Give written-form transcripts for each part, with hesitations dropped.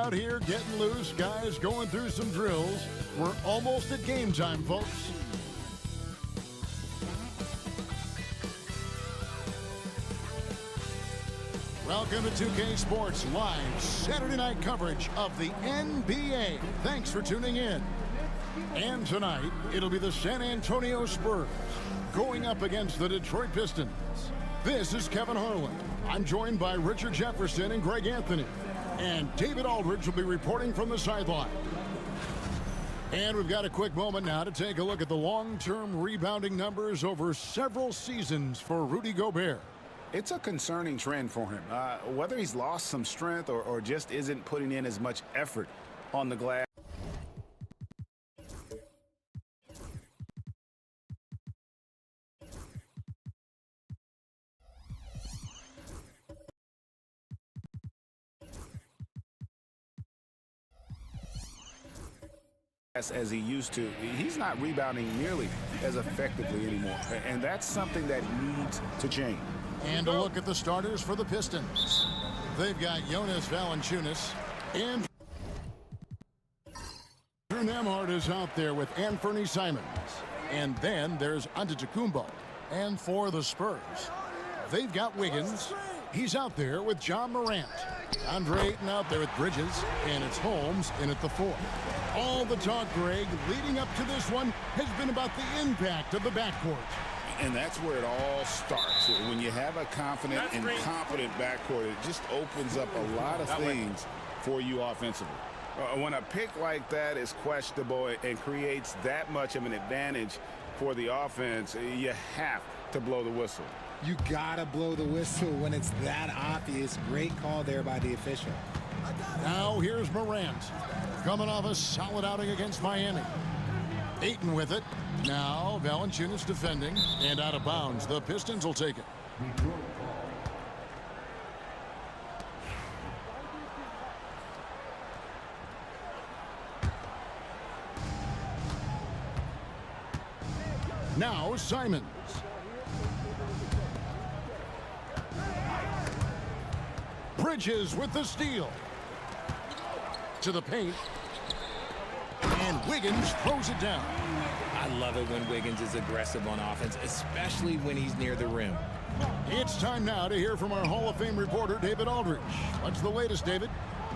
out here getting loose, guys going through some drills. We're almost at game time, folks. Welcome to 2K Sports Live Saturday night coverage of the NBA. Thanks for tuning in. And tonight, it'll be the San Antonio Spurs going up against the Detroit Pistons. This is Kevin Harlan. I'm joined by Richard Jefferson and Greg Anthony. And David Aldridge will be reporting from the sideline. And we've got a quick moment now to take a look at the long-term rebounding numbers over several seasons for Rudy Gobert. It's a concerning trend for him. Whether he's lost some strength or just isn't putting in as much effort on the glass. As he used to, he's not rebounding nearly as effectively anymore. And that's something that needs to change. And a look at the starters for the Pistons. They've got Jonas Valanciunas and Nemhard is out there with Anthony Simons. And then there's Antetokounmpo. And for the Spurs, they've got Wiggins. He's out there with John Morant. Andre Ayton out there with Bridges. And it's Holmes in at the 4. All the talk, Greg, leading up to this one has been about the impact of the backcourt. And that's where it all starts. When you have a confident and competent backcourt, it just opens up a lot of things for you offensively. When a pick like that is questionable and creates that much of an advantage for the offense, you have to blow the whistle. You gotta blow the whistle when it's that obvious. Great call there by the official. Now here's Morant, coming off a solid outing against Miami. Ayton with it. Now Valanciunas defending and out of bounds. The Pistons will take it. Now Simons. Bridges with the steal. To the paint. And Wiggins throws it down. I love it when Wiggins is aggressive on offense, especially when he's near the rim. It's time now to hear from our Hall of Fame reporter, David Aldridge. What's the latest, David?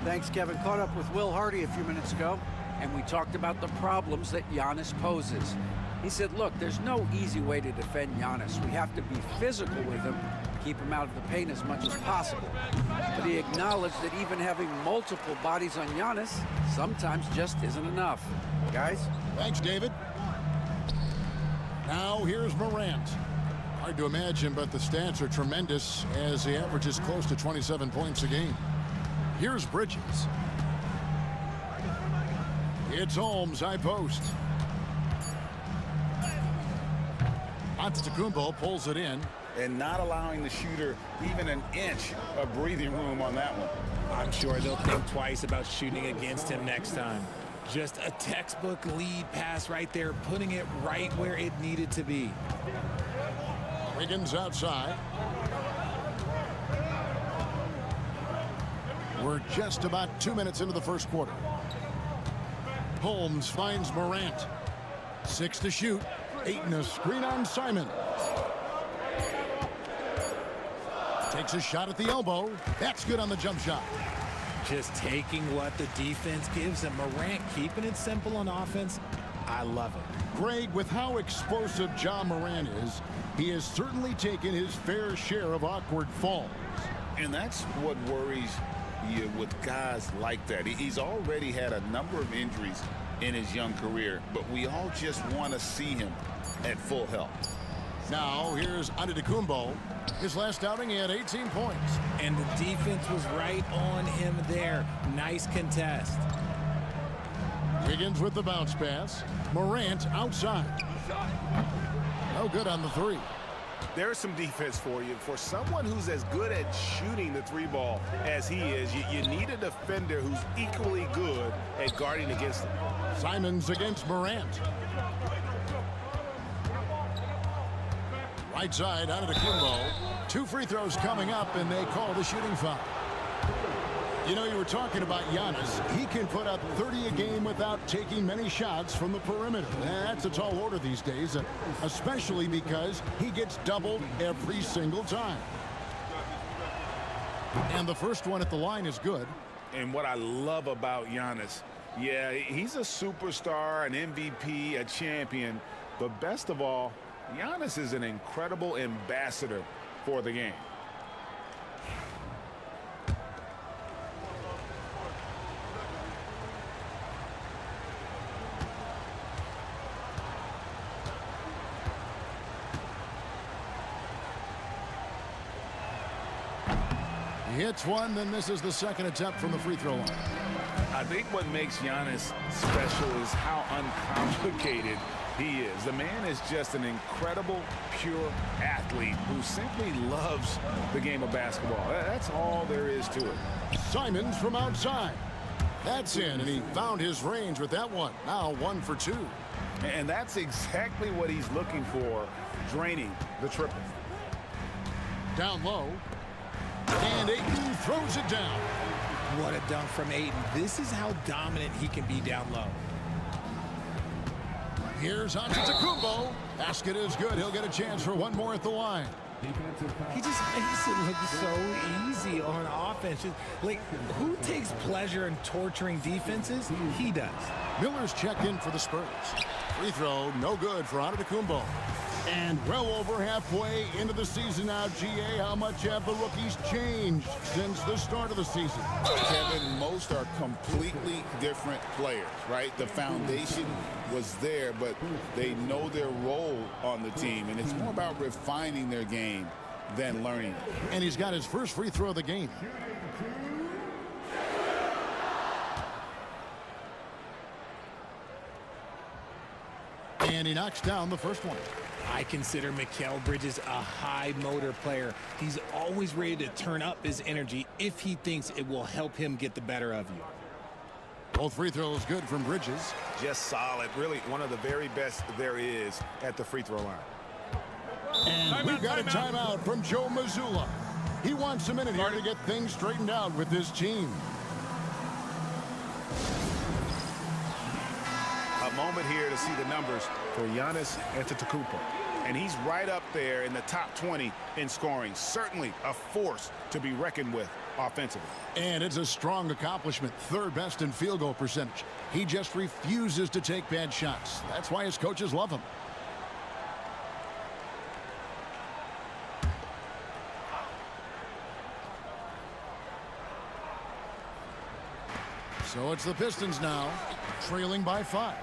Thanks, Kevin. Caught up with Will Hardy a few minutes ago, and we talked about the problems that Giannis poses. He said, look, there's no easy way to defend Giannis. We have to be physical with him, keep him out of the paint as much as possible. But he acknowledged that even having multiple bodies on Giannis sometimes just isn't enough. Guys? Thanks, David. Now here's Morant. Hard to imagine, but the stats are tremendous as he averages close to 27 points a game. Here's Bridges. It's Holmes, high post. Antetokounmpo pulls it in. And not allowing the shooter even an inch of breathing room on that one. I'm sure they'll think twice about shooting against him next time. Just a textbook lead pass right there, putting it right where it needed to be. Wiggins outside. We're just about 2 minutes into the first quarter. Holmes finds Morant. 6 to shoot. Ayton a screen on Simon. Takes a shot at the elbow. That's good on the jump shot. Just taking what the defense gives him. Morant keeping it simple on offense. I love it. Greg, with how explosive John Morant is, he has certainly taken his fair share of awkward falls. And that's what worries you with guys like that. He's already had a number of injuries in his young career, but we all just want to see him at full health. Now here's Antetokounmpo. His last outing, he had 18 points. And the defense was right on him there. Nice contest. Wiggins with the bounce pass. Morant outside. No good on the 3. There's some defense for you. For someone who's as good at shooting the 3 ball as he is, you need a defender who's equally good at guarding against him. Simons against Morant. Right side, Antetokounmpo. 2 free throws coming up, and they call the shooting foul. You know, you were talking about Giannis. He can put up 30 a game without taking many shots from the perimeter. That's a tall order these days, especially because he gets doubled every single time. And the first one at the line is good. And what I love about Giannis, yeah, he's a superstar, an MVP, a champion. But best of all, Giannis is an incredible ambassador for the game. He hits one, then this is the second attempt from the free throw line. I think what makes Giannis special is how uncomplicated he is. The man is just an incredible, pure athlete who simply loves the game of basketball. That's all there is to it. Simons from outside. That's in, and he found his range with that one. Now 1 for 2. And that's exactly what he's looking for, draining the triple. Down low. And Ayton throws it down. What a dunk from Ayton. This is how dominant he can be down low. Here's Antetokounmpo. Basket is good. He'll get a chance for one more at the line. He just makes it look so easy on offense. Like, who takes pleasure in torturing defenses? He does. Miller's checked in for the Spurs. Free throw, no good for Antetokounmpo. And well over halfway into the season now, GA, how much have the rookies changed since the start of the season? Kevin, most are completely different players, right? The foundation was there, but they know their role on the team, and it's more about refining their game than learning it. And he's got his first free throw of the game. And he knocks down the first one. I consider Mikal Bridges a high motor player. He's always ready to turn up his energy if he thinks it will help him get the better of you. Both free throws good from Bridges. Just solid. Really one of the very best there is at the free throw line. And we've got a timeout from Joe Mazzulla. He wants a minute here to get things straightened out with his team. A moment here to see the numbers for Giannis Antetokounmpo. And he's right up there in the top 20 in scoring. Certainly a force to be reckoned with offensively. And it's a strong accomplishment. Third best in field goal percentage. He just refuses to take bad shots. That's why his coaches love him. So it's the Pistons now, trailing by 5.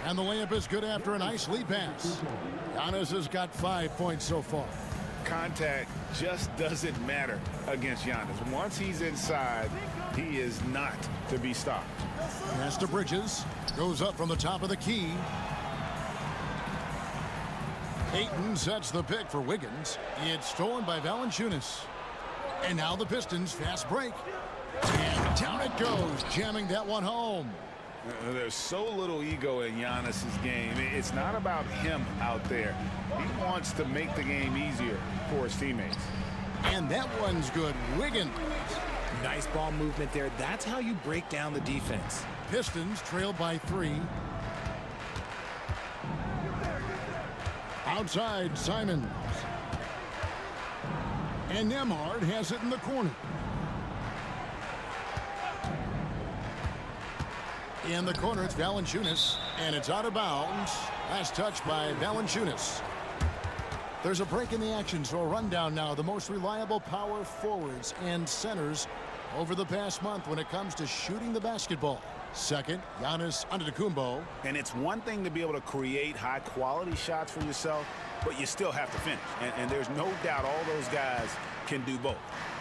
And the layup is good after a nice lead pass. Giannis has got 5 points so far. Contact just doesn't matter against Giannis. Once he's inside, he is not to be stopped. Pass to Bridges. Goes up from the top of the key. Ayton sets the pick for Wiggins. It's stolen by Valanciunas. And now the Pistons fast break. And down it goes, jamming that one home. There's so little ego in Giannis's game. It's not about him out there. He wants to make the game easier for his teammates. And that one's good. Wiggins. Nice ball movement there. That's how you break down the defense. Pistons trail by 3. Outside, Simons. And Nembhard has it in the corner. In the corner, it's Valanciunas, and it's out of bounds. Last touch by Valanciunas. There's a break in the action, so a rundown now. The most reliable power forwards and centers over the past month when it comes to shooting the basketball. Second, Giannis Antetokounmpo. And it's one thing to be able to create high-quality shots for yourself, but you still have to finish. And there's no doubt all those guys can do both.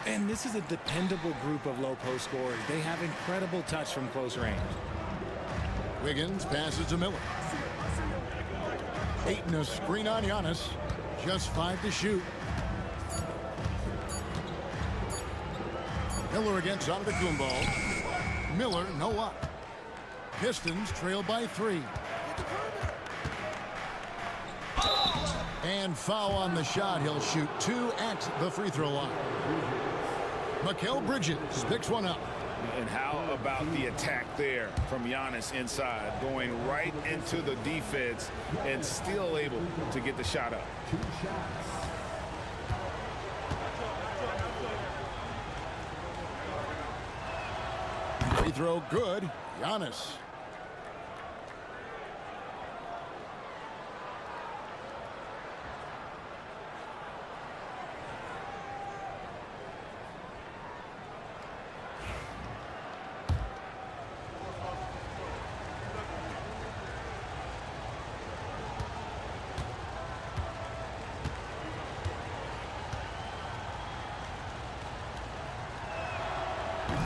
And this is a dependable group of low-post scorers. They have incredible touch from close range. Wiggins passes to Miller. Ayton a screen on Giannis. Just 5 to shoot. Miller against Antetokounmpo. Miller, no luck. Pistons trail by 3. And foul on the shot. He'll shoot 2 at the free throw line. Mikal Bridges picks one up. And how about the attack there from Giannis inside, going right into the defense and still able to get the shot up. Free throw good. Giannis.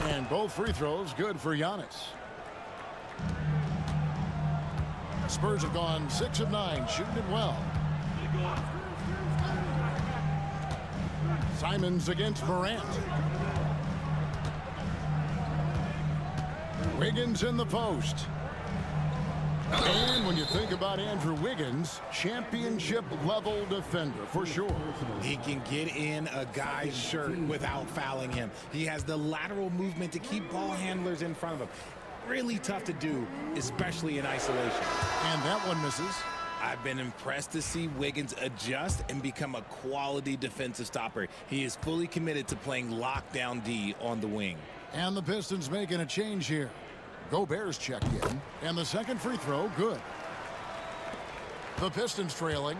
And both free throws good for Giannis. Spurs have gone 6 of 9, shooting it well. Simons against Morant. Wiggins in the post. And when you think about Andrew Wiggins, championship-level defender for sure. He can get in a guy's shirt without fouling him. He has the lateral movement to keep ball handlers in front of him. Really tough to do, especially in isolation. And that one misses. I've been impressed to see Wiggins adjust and become a quality defensive stopper. He is fully committed to playing lockdown D on the wing. And the Pistons making a change here. Gobert's checked in, and the second free throw, good. The Pistons trailing.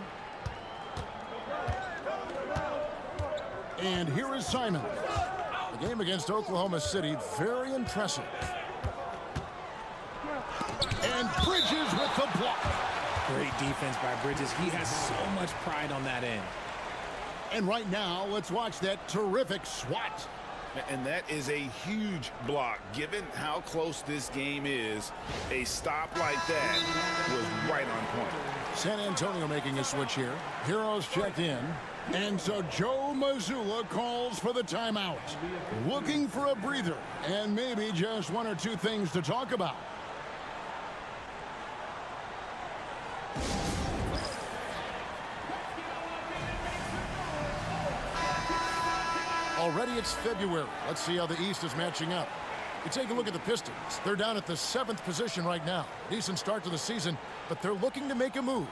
And here is Simons. The game against Oklahoma City, very impressive. And Bridges with the block. Great defense by Bridges. He has so much pride on that end. And right now, let's watch that terrific swat. And that is a huge block. Given how close this game is, a stop like that was right on point. San Antonio making a switch here. Heroes checked in. And so Joe Mazzulla calls for the timeout. Looking for a breather and maybe just one or two things to talk about. Already it's February. Let's see how the East is matching up. You take a look at the Pistons. They're down at the 7th position right now. Decent start to the season, but they're looking to make a move.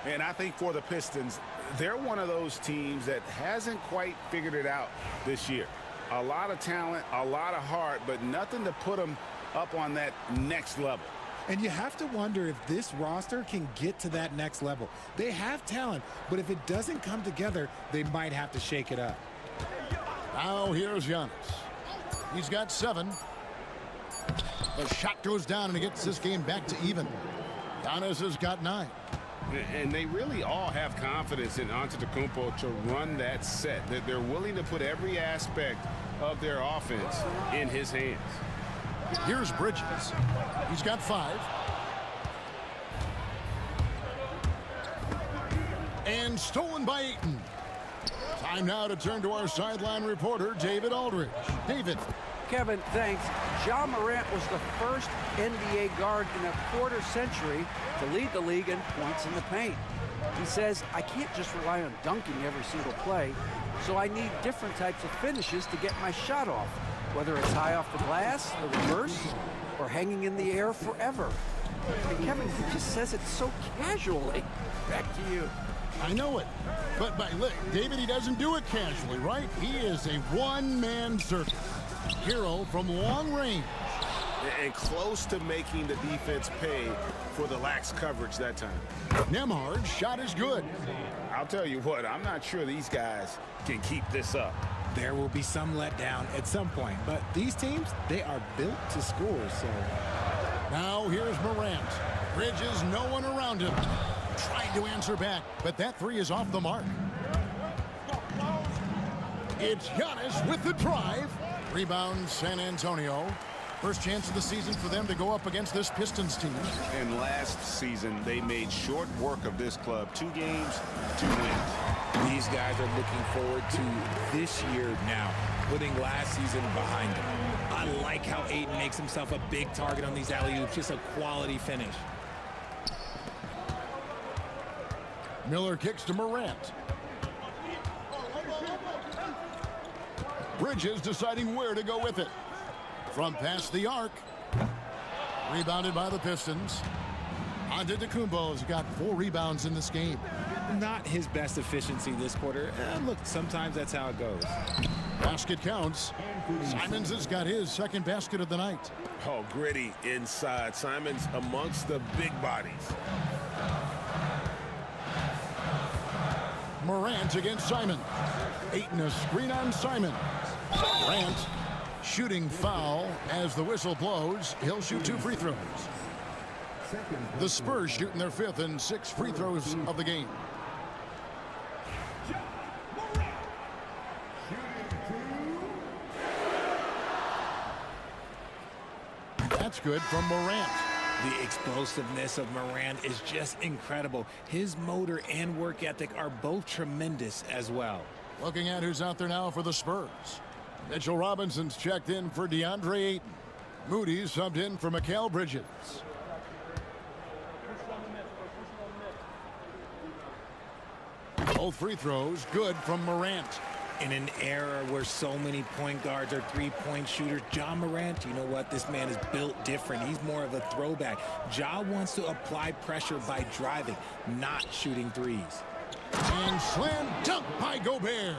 And I think for the Pistons, they're one of those teams that hasn't quite figured it out this year. A lot of talent, a lot of heart, but nothing to put them up on that next level. And you have to wonder if this roster can get to that next level. They have talent, but if it doesn't come together, they might have to shake it up. Now here's Giannis. He's got 7. The shot goes down and he gets this game back to even. Giannis has got 9. And they really all have confidence in Antetokounmpo to run that set. That they're willing to put every aspect of their offense in his hands. Here's Bridges. He's got 5. And stolen by Ayton. Time now to turn to our sideline reporter, David Aldridge. David. Kevin, thanks. Ja Morant was the first NBA guard in a quarter century to lead the league in points in the paint. He says, I can't just rely on dunking every single play, so I need different types of finishes to get my shot off, whether it's high off the glass, the reverse, or hanging in the air forever. And Kevin, he just says it so casually. Back to you. I know it. But look, David, he doesn't do it casually, right? He is a one-man circus. Hero from long range. And close to making the defense pay for the lax coverage that time. Nembhard's shot is good. I'll tell you what, I'm not sure these guys can keep this up. There will be some letdown at some point, but these teams, they are built to score, so. Now here's Morant. Bridges, no one around him. Trying to answer back, but that 3 is off the mark. It's Giannis with the drive. Rebound, San Antonio. First chance of the season for them to go up against this Pistons team. And last season, they made short work of this club. 2 games, 2 wins. These guys are looking forward to this year now, putting last season behind them. I like how Ayton makes himself a big target on these alley-oops, just a quality finish. Miller kicks to Morant. Bridges deciding where to go with it. From past the arc. Rebounded by the Pistons. Antetokounmpo's got 4 rebounds in this game. Not his best efficiency this quarter. Look, sometimes that's how it goes. Basket counts. Simons has got his second basket of the night. Oh, gritty inside. Simons amongst the big bodies. Morant against Simon. Ayton a screen on Simon. Morant shooting foul as the whistle blows. He'll shoot 2 free throws. The Spurs shooting their 5th and 6th free throws of the game. That's good from Morant. The explosiveness of Morant is just incredible. His motor and work ethic are both tremendous as well. Looking at who's out there now for the Spurs. Mitchell Robinson's checked in for DeAndre Ayton. Moody's subbed in for Mikal Bridges. Both free throws good from Morant. In an era where so many point guards are three-point shooters, Ja Morant, you know what? This man is built different. He's more of a throwback. Ja wants to apply pressure by driving, not shooting threes. And slam dunk by Gobert.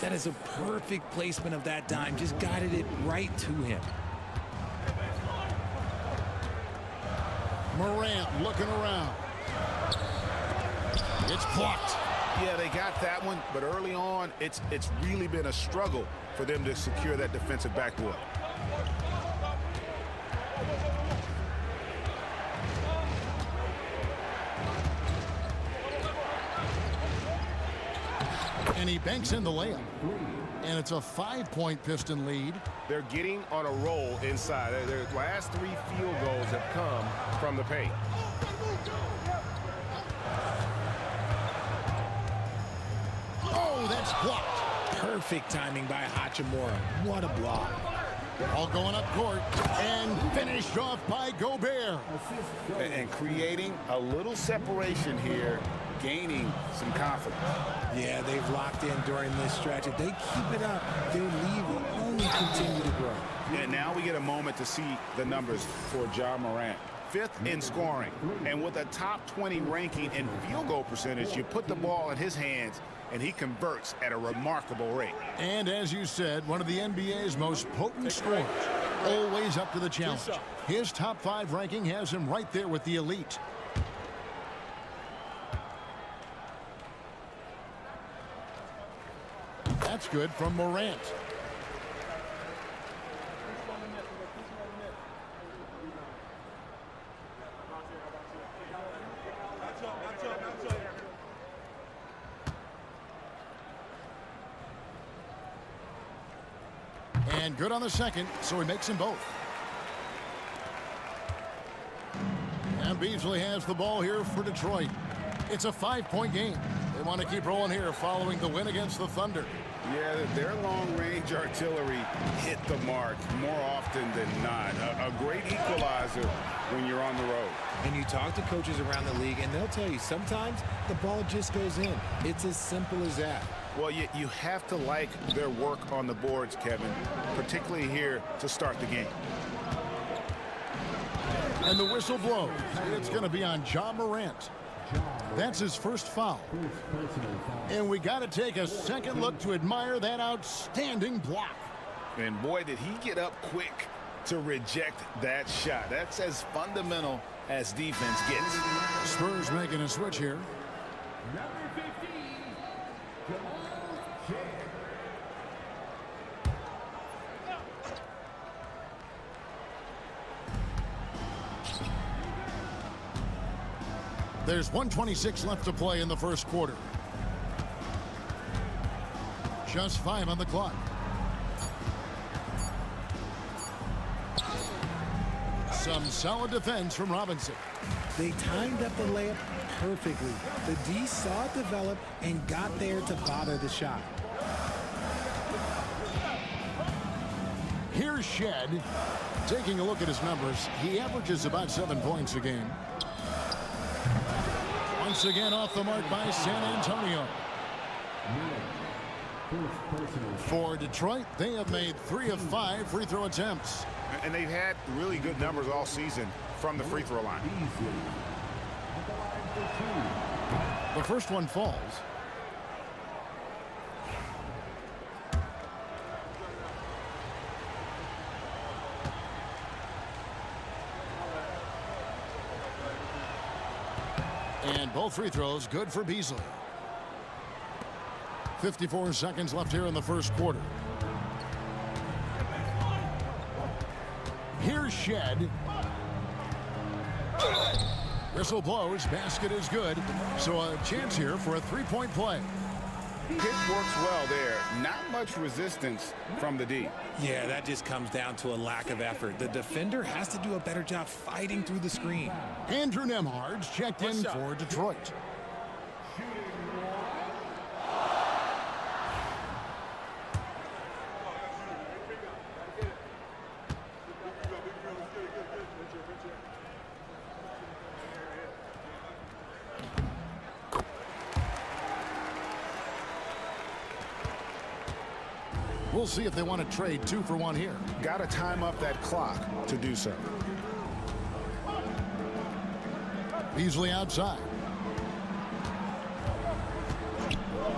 That is a perfect placement of that dime. Just guided it right to him. Morant looking around. It's blocked. Yeah, they got that one, but early on, it's really been a struggle for them to secure that defensive backboard. And he banks in the layup. And it's a 5-point Piston lead. They're getting on a roll inside. Their last 3 field goals have come from the paint. Oh, that's blocked. Perfect timing by Hachimura. What a block. All going up court and finished off by Gobert. And creating a little separation here, gaining some confidence. Yeah, they've locked in during this stretch. If they keep it up, their lead will only continue to grow. And now we get a moment to see the numbers for Ja Morant. 5th in scoring. And with a top 20 ranking in field goal percentage, you put the ball in his hands, and he converts at a remarkable rate. And as you said, one of the NBA's most potent scorers. Always up to the challenge. His top 5 ranking has him right there with the elite. That's good from Morant. And good on the second, so he makes them both. And Beasley has the ball here for Detroit. It's a 5-point game. They want to keep rolling here following the win against the Thunder. Yeah, their long-range artillery hit the mark more often than not. A great equalizer when you're on the road. And you talk to coaches around the league, and they'll tell you sometimes the ball just goes in. It's as simple as that. Well, you have to like their work on the boards, Kevin, particularly here to start the game. And the whistle blows. It's going to be on Ja Morant. That's his first foul. And we got to take a second look to admire that outstanding block. And boy, did he get up quick to reject that shot. That's as fundamental as defense gets. Spurs making a switch here. There's 1:26 left to play in the first quarter. Just 5 on the clock. Some solid defense from Robinson. They timed up the layup perfectly. The D saw it develop and got there to bother the shot. Here's Shed. Taking a look at his numbers, he averages about 7 points a game. Once again off the mark by San Antonio. For Detroit, they have made 3 of 5 free throw attempts. And they've had really good numbers all season from the free throw line. The first one falls. And both free throws good for Beasley. 54 seconds left here in the first quarter. Here's Shed. Whistle blows. Basket is good. So a chance here for a three-point play. Pick works well there. Not much resistance from the D. Yeah, that just comes down to a lack of effort. The defender has to do a better job fighting through the screen. Andrew Nembhard's checked in for Detroit. We'll see if they want to trade 2 for 1 here. Got to time up that clock to do so. Beasley outside.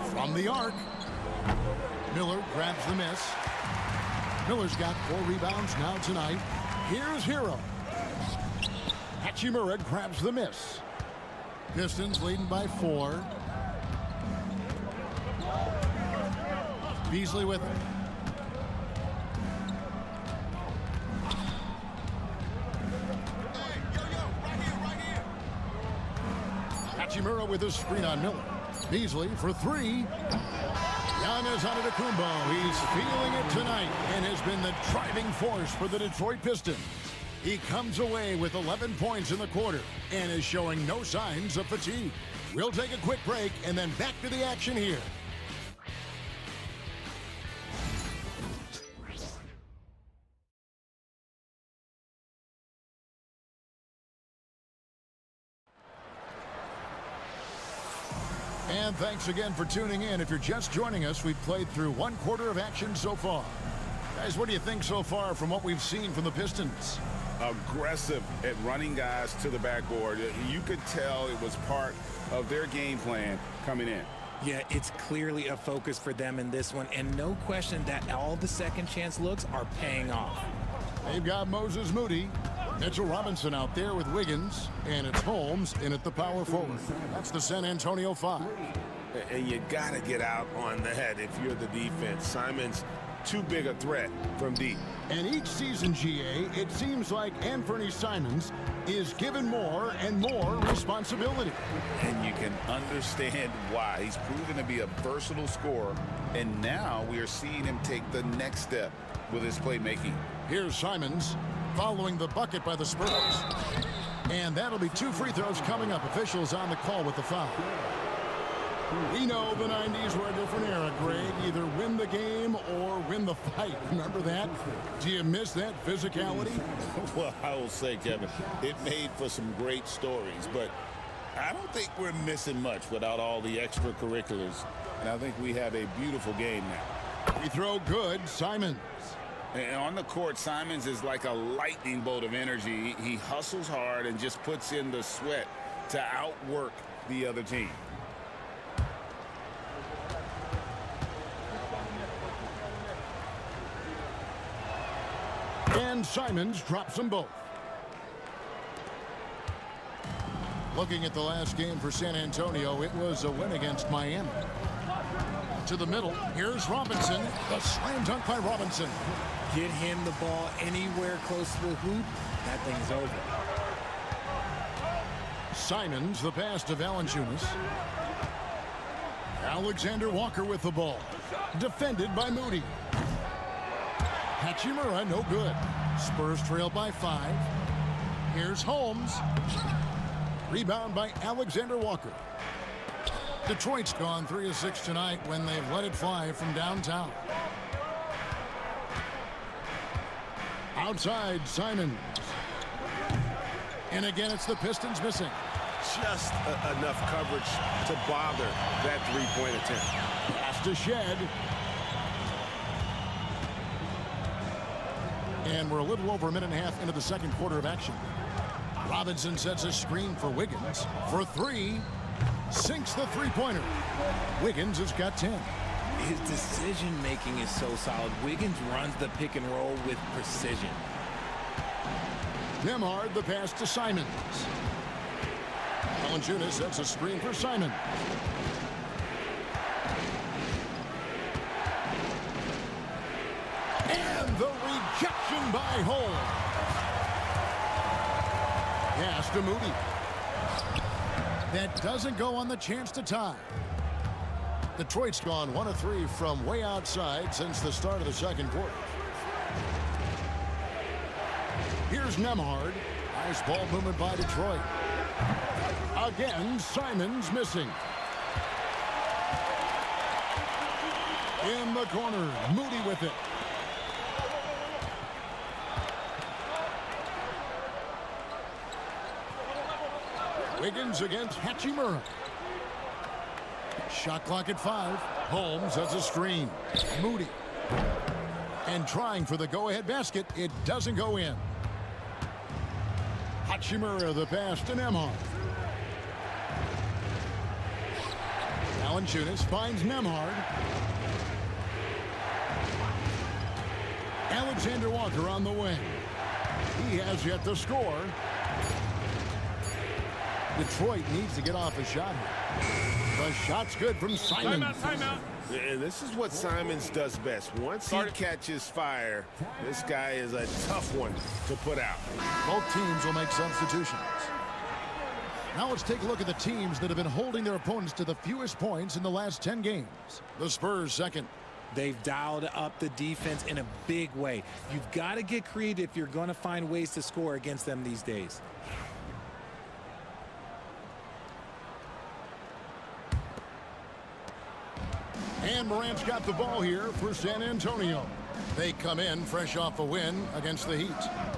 From the arc. Miller grabs the miss. Miller's got 4 rebounds now tonight. Here's Hero. Hachimura grabs the miss. Pistons leading by 4. Beasley with it. Hachimura with his screen on Miller. Beasley for 3. Giannis Antetokounmpo. He's feeling it tonight and has been the driving force for the Detroit Pistons. He comes away with 11 points in the quarter and is showing no signs of fatigue. We'll take a quick break and then back to the action here. And thanks again for tuning in. If you're just joining us, we've played through 1 quarter of action so far. Guys, what do you think so far from what we've seen from the Pistons? Aggressive at running guys to the backboard. You could tell it was part of their game plan coming in. Yeah, it's clearly a focus for them in this one, and no question that all the second chance looks are paying off. They've got Moses Moody, Mitchell Robinson out there with Wiggins, and it's Holmes in at the power forward. That's the San Antonio 5. And you got to get out on that if you're the defense. Simon's too big a threat from deep. And each season, GA, it seems like Anthony Simons is given more and more responsibility. And you can understand why. He's proven to be a versatile scorer, and now we are seeing him take the next step with his playmaking. Here's Simons following the bucket by the Spurs. And that'll be 2 free throws coming up. Officials on the call with the foul. We know the 90s were a different era, Greg. Either win the game or win the fight. Remember that? Do you miss that physicality? Well, I will say, Kevin, it made for some great stories, but I don't think we're missing much without all the extracurriculars. And I think we have a beautiful game now. Free throw good, Simons. And on the court, Simons is like a lightning bolt of energy. He hustles hard and just puts in the sweat to outwork the other team. And Simons drops them both. Looking at the last game for San Antonio, it was a win against Miami. To the middle, here's Robinson. The slam dunk by Robinson. Get him the ball anywhere close to the hoop, that thing's over. Simons, the pass to Valanciunas. Alexander Walker with the ball. Defended by Moody. Hachimura, no good. Spurs trail by 5. Here's Holmes. Rebound by Alexander Walker. Detroit's gone 3 of 6 tonight when they've let it fly from downtown. Outside, Simons. And again, it's the Pistons missing. just enough coverage to bother that three-point attempt. Pass to Shed. And we're a little over a minute and a half into the second quarter of action. Robinson sets a screen for Wiggins. For three. Sinks the three-pointer. Wiggins has got 10. His decision-making is so solid. Wiggins runs the pick and roll with precision. Nembhard the pass to Simons. Valanciunas sets a screen for Simons. And the rejection by Hole. Pass to Moody. That doesn't go on the chance to tie. Detroit's gone 1 of 3 from way outside since the start of the second quarter. Here's Nembhard. Nice ball movement by Detroit. Again, Simons missing. In the corner, Moody with it. Wiggins against Hachimura. Shot clock at 5. Holmes has a screen. Moody. And trying for the go-ahead basket. It doesn't go in. Hachimura the pass to Nembhard. Valanciunas finds Nembhard. Alexander Walker on the wing. He has yet to score. Detroit needs to get off a shot here. The shot's good from Simons. Timeout. And this is what Simons does best. Once he catches fire, this guy is a tough one to put out. Both teams will make substitutions. Now let's take a look at the teams that have been holding their opponents to the fewest points in the last 10 games. The Spurs second. They've dialed up the defense in a big way. You've got to get creative if you're going to find ways to score against them these days. And Morant's got the ball here for San Antonio. They come in fresh off a win against the Heat.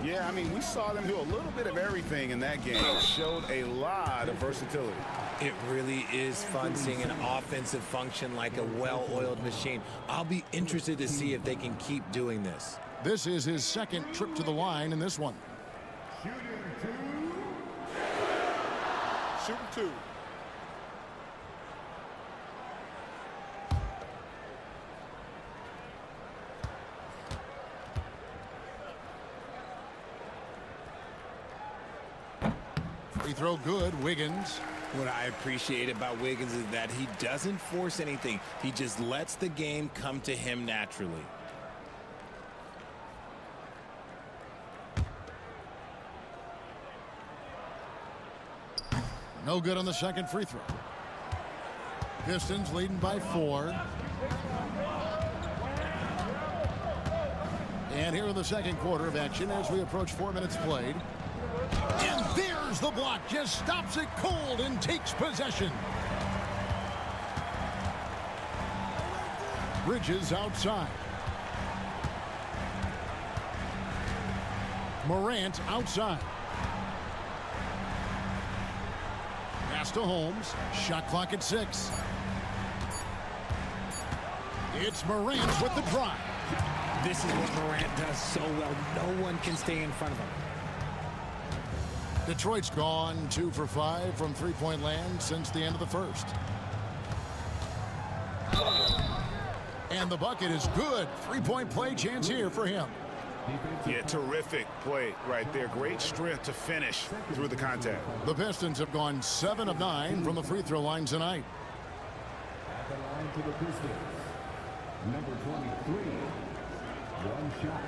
Yeah, I mean, we saw them do a little bit of everything in that game. Showed a lot of versatility. It really is fun seeing an offensive function like a well-oiled machine. I'll be interested to see if they can keep doing this. This is his second trip to the line in this one. Shooting two. Free throw good, Wiggins. What I appreciate about Wiggins is that he doesn't force anything. He just lets the game come to him naturally. No good on the second free throw. Pistons leading by 4. And here in the second quarter of action as we approach 4 minutes played. And there's the block. Just stops it cold and takes possession. Bridges outside. Morant outside. Pass to Holmes. Shot clock at 6. It's Morant with the drive. This is what Morant does so well. No one can stay in front of him. Detroit's gone 2 for 5 from three-point land since the end of the first. And the bucket is good. Three-point play chance here for him. Yeah, terrific play right there. Great strength to finish through the contact. The Pistons have gone 7 of 9 from the free throw line tonight. At the line to the Pistons, number 23, one shot.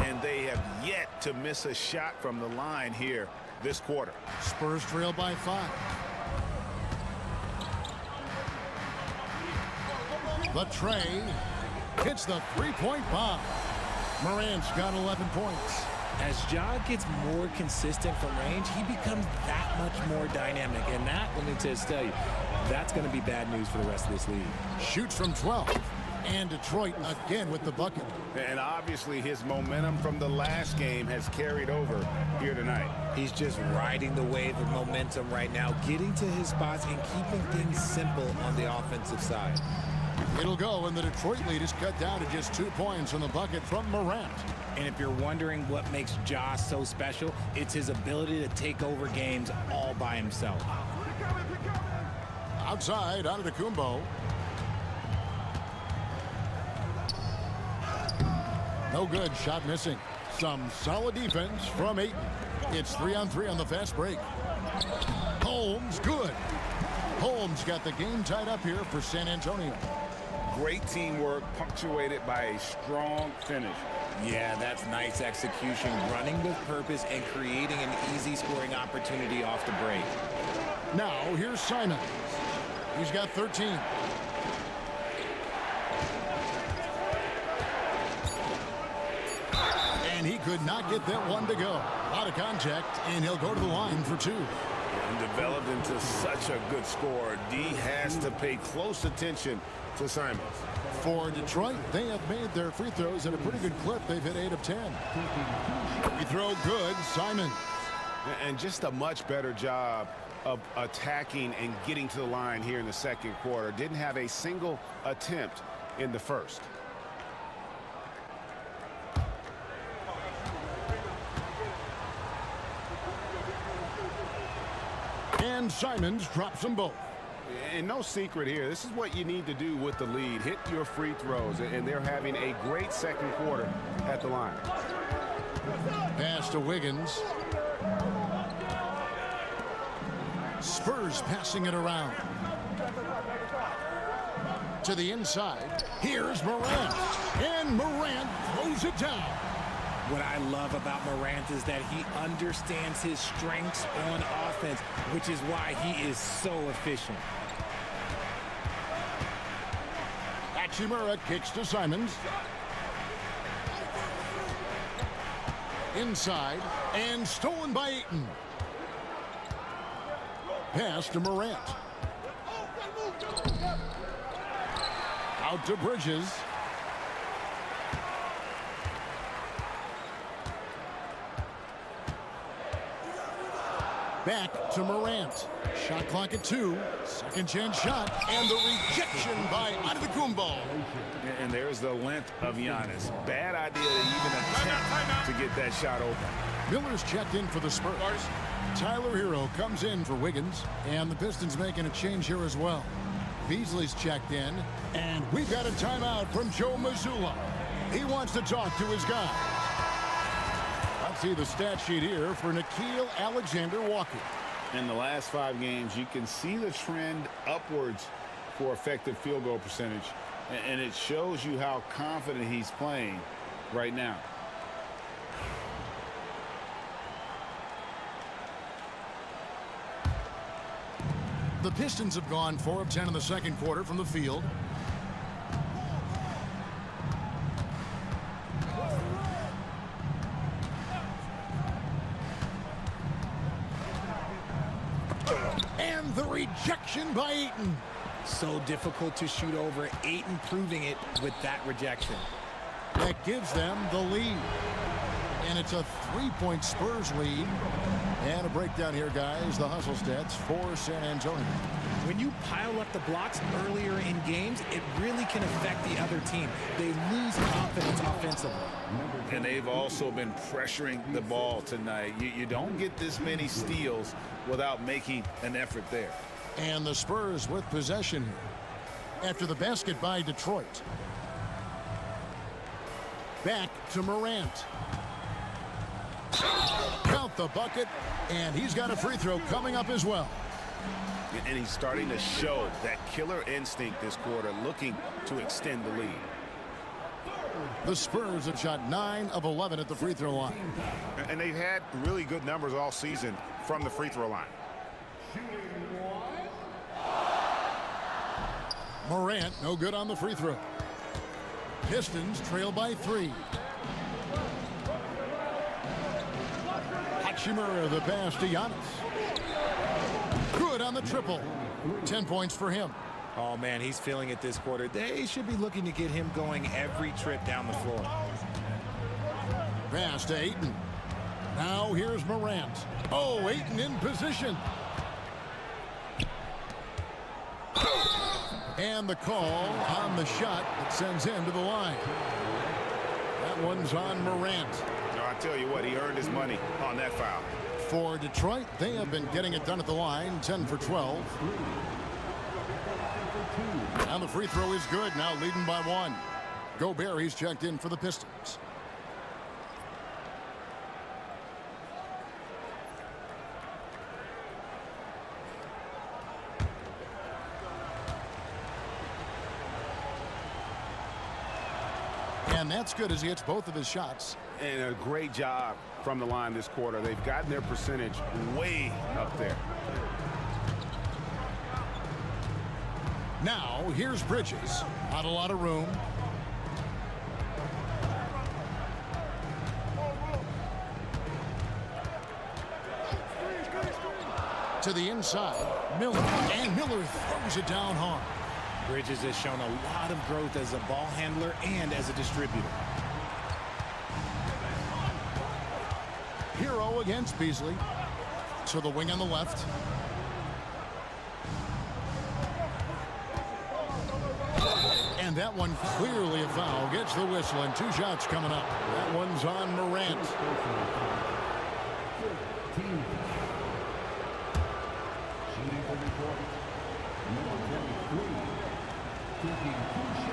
And they have yet to miss a shot from the line here this quarter. Spurs trail by 5. The Trey hits the three-point bomb. Morant's got 11 points. As Ja gets more consistent from range, he becomes that much more dynamic. And that, let me just tell you, that's going to be bad news for the rest of this league. Shoots from 12. And Detroit again with the bucket. And obviously his momentum from the last game has carried over here tonight. He's just riding the wave of momentum right now, getting to his spots and keeping things simple on the offensive side. It'll go, and the Detroit lead is cut down to just 2 points on the bucket from Morant. And if you're wondering what makes Ja so special, it's his ability to take over games all by himself. Outside, Antetokounmpo. No good, shot missing. Some solid defense from Ayton. It's 3-on-3 on the fast break. Holmes, good. Holmes got the game tied up here for San Antonio. Great teamwork punctuated by a strong finish. Yeah, that's nice execution, running with purpose and creating an easy scoring opportunity off the break. Now, here's Simon. He's got 13. And he could not get that one to go. Out of contact, and he'll go to the line for 2. And developed into such a good scorer. D has to pay close attention to Simons. For Detroit, they have made their free throws at a pretty good clip. They've hit 8 of 10. Free throw good, Simon. And just a much better job of attacking and getting to the line here in the second quarter. Didn't have a single attempt in the first. And Simons drops them both. And no secret here. This is what you need to do with the lead. Hit your free throws. And they're having a great second quarter at the line. Pass to Wiggins. Spurs passing it around. To the inside. Here's Morant. And Morant throws it down. What I love about Morant is that he understands his strengths on offense, which is why he is so efficient. Hachimura kicks to Simons. Inside, and stolen by Ayton. Pass to Morant. Out to Bridges. Back to Morant. Shot clock at 2. Second chance shot. And the rejection by Antetokounmpo. And there's the length of Giannis. Bad idea to even attempt to get that shot open. Miller's checked in for the Spurs. Tyler Hero comes in for Wiggins. And the Pistons making a change here as well. Beasley's checked in. And we've got a timeout from Joe Mazzulla. He wants to talk to his guy. Let's see the stat sheet here for Nickeil Alexander-Walker. In the last 5 games, you can see the trend upwards for effective field goal percentage. And it shows you how confident he's playing right now. The Pistons have gone 4 of 10 in the second quarter from the field. And the rejection by Ayton. So difficult to shoot over. Ayton proving it with that rejection. That gives them the lead. And it's a 3-point Spurs lead. And a breakdown here, guys. The hustle stats for San Antonio. When you pile up the blocks earlier in games, it really can affect the other team. They lose confidence offensively. And they've also been pressuring the ball tonight. You don't get this many steals without making an effort there. And the Spurs with possession here. After the basket by Detroit. Back to Morant. Count the bucket, and he's got a free throw coming up as well. And he's starting to show that killer instinct this quarter, looking to extend the lead. The Spurs have shot 9 of 11 at the free throw line. And they've had really good numbers all season from the free throw line. Morant, no good on the free throw. Pistons trail by 3. Hachimura, the pass to Giannis. Good on the triple. 10 points for him. Oh, man, he's feeling it this quarter. They should be looking to get him going every trip down the floor. Pass to Ayton. Now here's Morant. Oh, Ayton in position. And the call on the shot that sends him to the line. That one's on Morant. No, I tell you what, he earned his money on that foul. For Detroit, they have been getting it done at the line, 10 for 12. And the free throw is good, now leading by 1. Gobert, he's checked in for the Pistons. And that's good as he hits both of his shots. And a great job from the line this quarter. They've gotten their percentage way up there. Now, here's Bridges. Not a lot of room. To the inside. Miller. And Miller throws it down hard. Bridges has shown a lot of growth as a ball handler and as a distributor. Hero against Beasley. To the wing on the left. And that one clearly a foul. Gets the whistle and 2 shots coming up. That one's on Morant.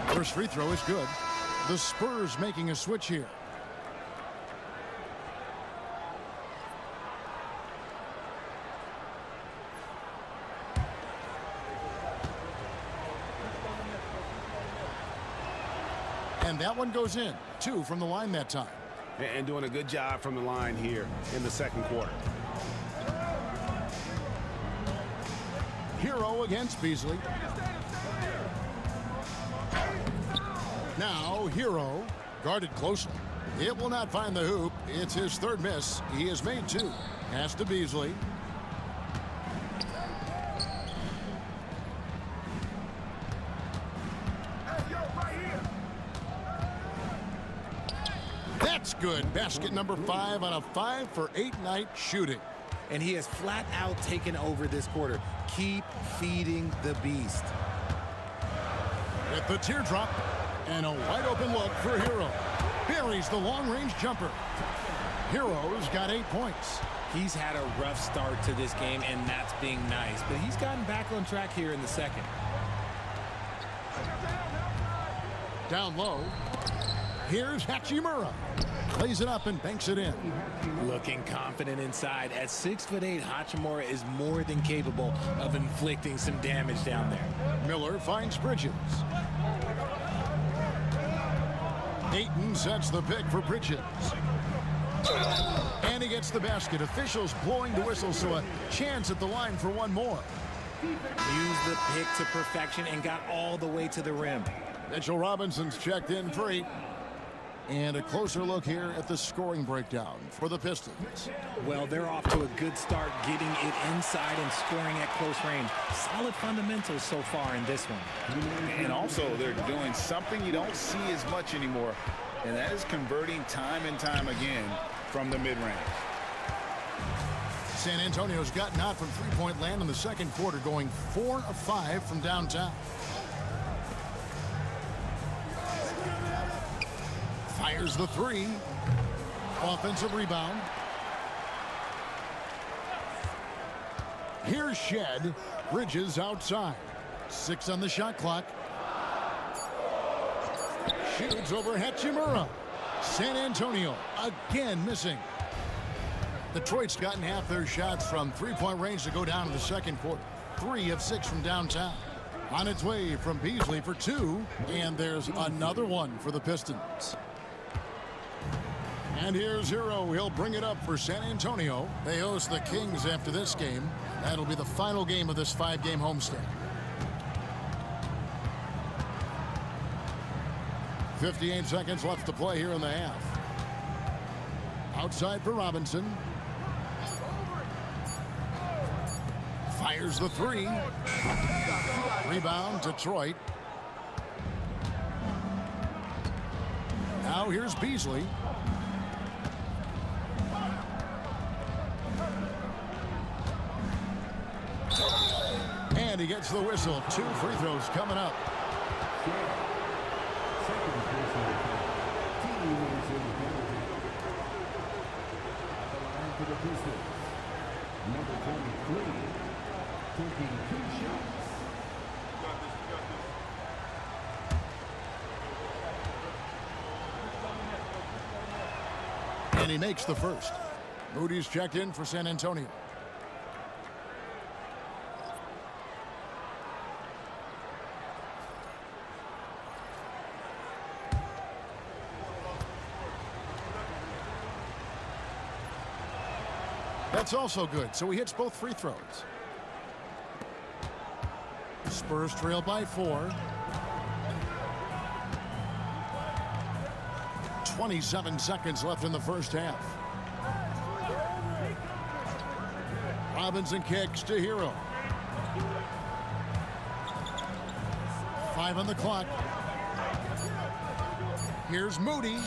First free throw is good. The Spurs making a switch here. And that one goes in. 2 from the line that time. And doing a good job from the line here in the second quarter. Hero against Beasley. Now Hero guarded closely. It will not find the hoop. It's his 3rd miss. He has made 2. Pass to Beasley. That's good. Basket number 5 on a 5 for 8 night shooting. And he has flat out taken over this quarter. Keep feeding the beast. With the teardrop and a wide open look for Hero. Buries the long-range jumper. Hero's got 8 points. He's had a rough start to this game, and that's being nice. But he's gotten back on track here in the second. Down low. Here's Hachimura. Plays it up and banks it in. Looking confident inside. At 6'8", Hachimura is more than capable of inflicting some damage down there. Miller finds Bridges. Ayton sets the pick for Bridges. And he gets the basket. Officials blowing the whistle, so a chance at the line for one more. Used the pick to perfection and got all the way to the rim. Mitchell Robinson's checked in for 8. And a closer look here at the scoring breakdown for the Pistons. Well, they're off to a good start getting it inside and scoring at close range. Solid fundamentals so far in this one. And also, they're doing something you don't see as much anymore, and that is converting time and time again from the mid-range. San Antonio's gotten out from three-point land in the second quarter, going 4 of 5 from downtown. Fires the 3. Offensive rebound. Here's Shed. Bridges outside. 6 on the shot clock. Shoots over Hachimura. San Antonio again missing. Detroit's gotten half their shots from three-point range to go down in the second quarter. 3 of 6 from downtown. On its way from Beasley for 2. And there's another one for the Pistons. And here's Hero. He'll bring it up for San Antonio. They host the Kings after this game. That'll be the final game of this 5-game homestand. 58 seconds left to play here in the half. Outside for Robinson. Fires the three. Rebound, Detroit. Now here's Beasley. And he gets the whistle. 2 free throws coming up. For the Pistons, number 23, taking 2 shots. And he makes the first. Moody's checked in for San Antonio. That's also good, so he hits both free throws. Spurs trail by 4. 27 seconds left in the first half. Robinson kicks to Hero. 5 on the clock. Here's Moody.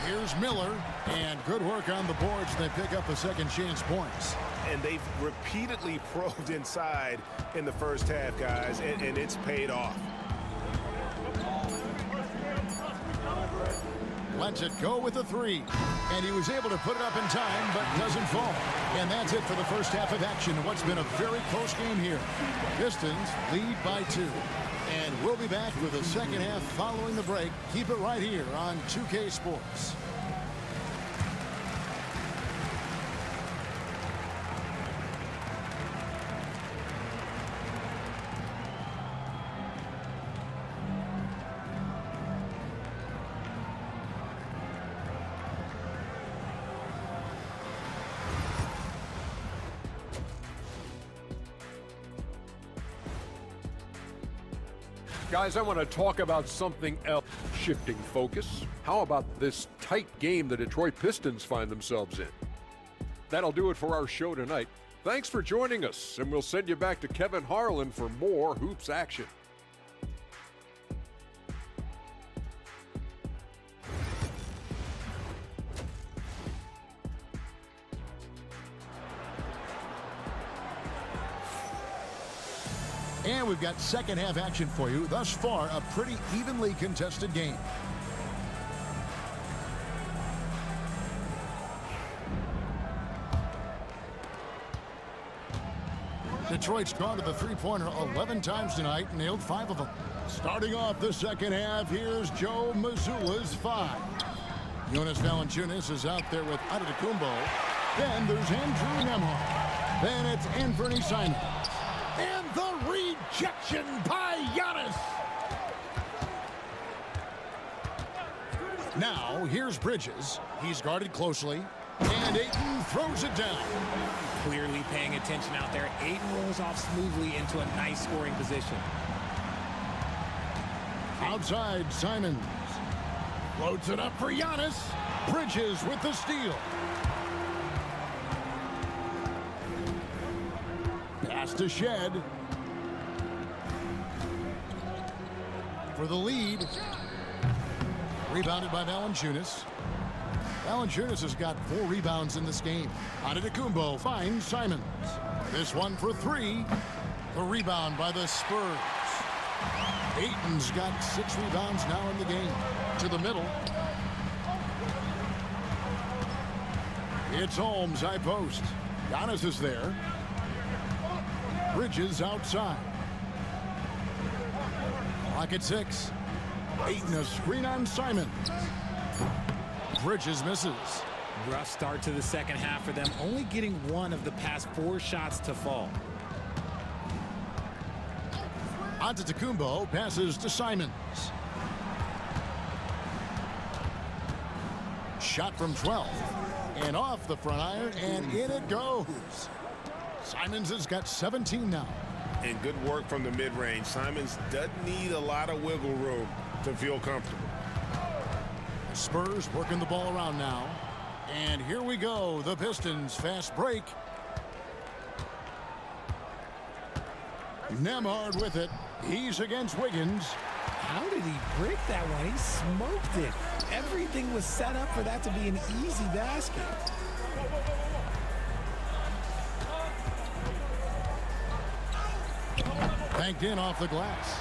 Here's Miller, and good work on the boards. They pick up a second chance points. And they've repeatedly probed inside in the first half, guys, and it's paid off. Lets it go with a 3. And he was able to put it up in time, but doesn't fall. And that's it for the first half of action. What's been a very close game here. Pistons lead by 2. And we'll be back with the second half following the break. Keep it right here on 2K Sports. Guys, I want to talk about something else. Shifting focus. How about this tight game the Detroit Pistons find themselves in? That'll do it for our show tonight. Thanks for joining us, and we'll send you back to Kevin Harlan for more hoops action. And we've got second half action for you. Thus far, a pretty evenly contested game. Detroit's gone to the three-pointer 11 times tonight, nailed 5 of them. Starting off the second half, here's Joe Mazzulla's 5. Jonas Valanciunas is out there with Antetokounmpo. Then there's Andrew Nembhard. Then it's Anthony Simons. And the rejection by Giannis. Now, here's Bridges. He's guarded closely. And Ayton throws it down. Clearly paying attention out there. Ayton rolls off smoothly into a nice scoring position. Outside, Simons. Floats it up for Giannis. Bridges with the steal. Pass to Shed. For the lead. Rebounded by Valanciunas. Valanciunas has got 4 rebounds in this game. Antetokounmpo finds Simons. This one for 3. The rebound by the Spurs. Ayton's got 6 rebounds now in the game. To the middle. It's Holmes, high post. Giannis is there. Bridges outside. Clock at 6. Ayton a screen on Simons. Bridges misses. Rough start to the second half for them, only getting 1 of the past 4 shots to fall. Antetokounmpo passes to Simons. Shot from 12. And off the front iron, and in it goes. Simons has got 17 now. And good work from the mid-range. Simons doesn't need a lot of wiggle room to feel comfortable. Spurs working the ball around now. And here we go. The Pistons fast break. Nemhard with it. He's against Wiggins. How did he break that one? He smoked it. Everything was set up for that to be an easy basket. Banked in off the glass.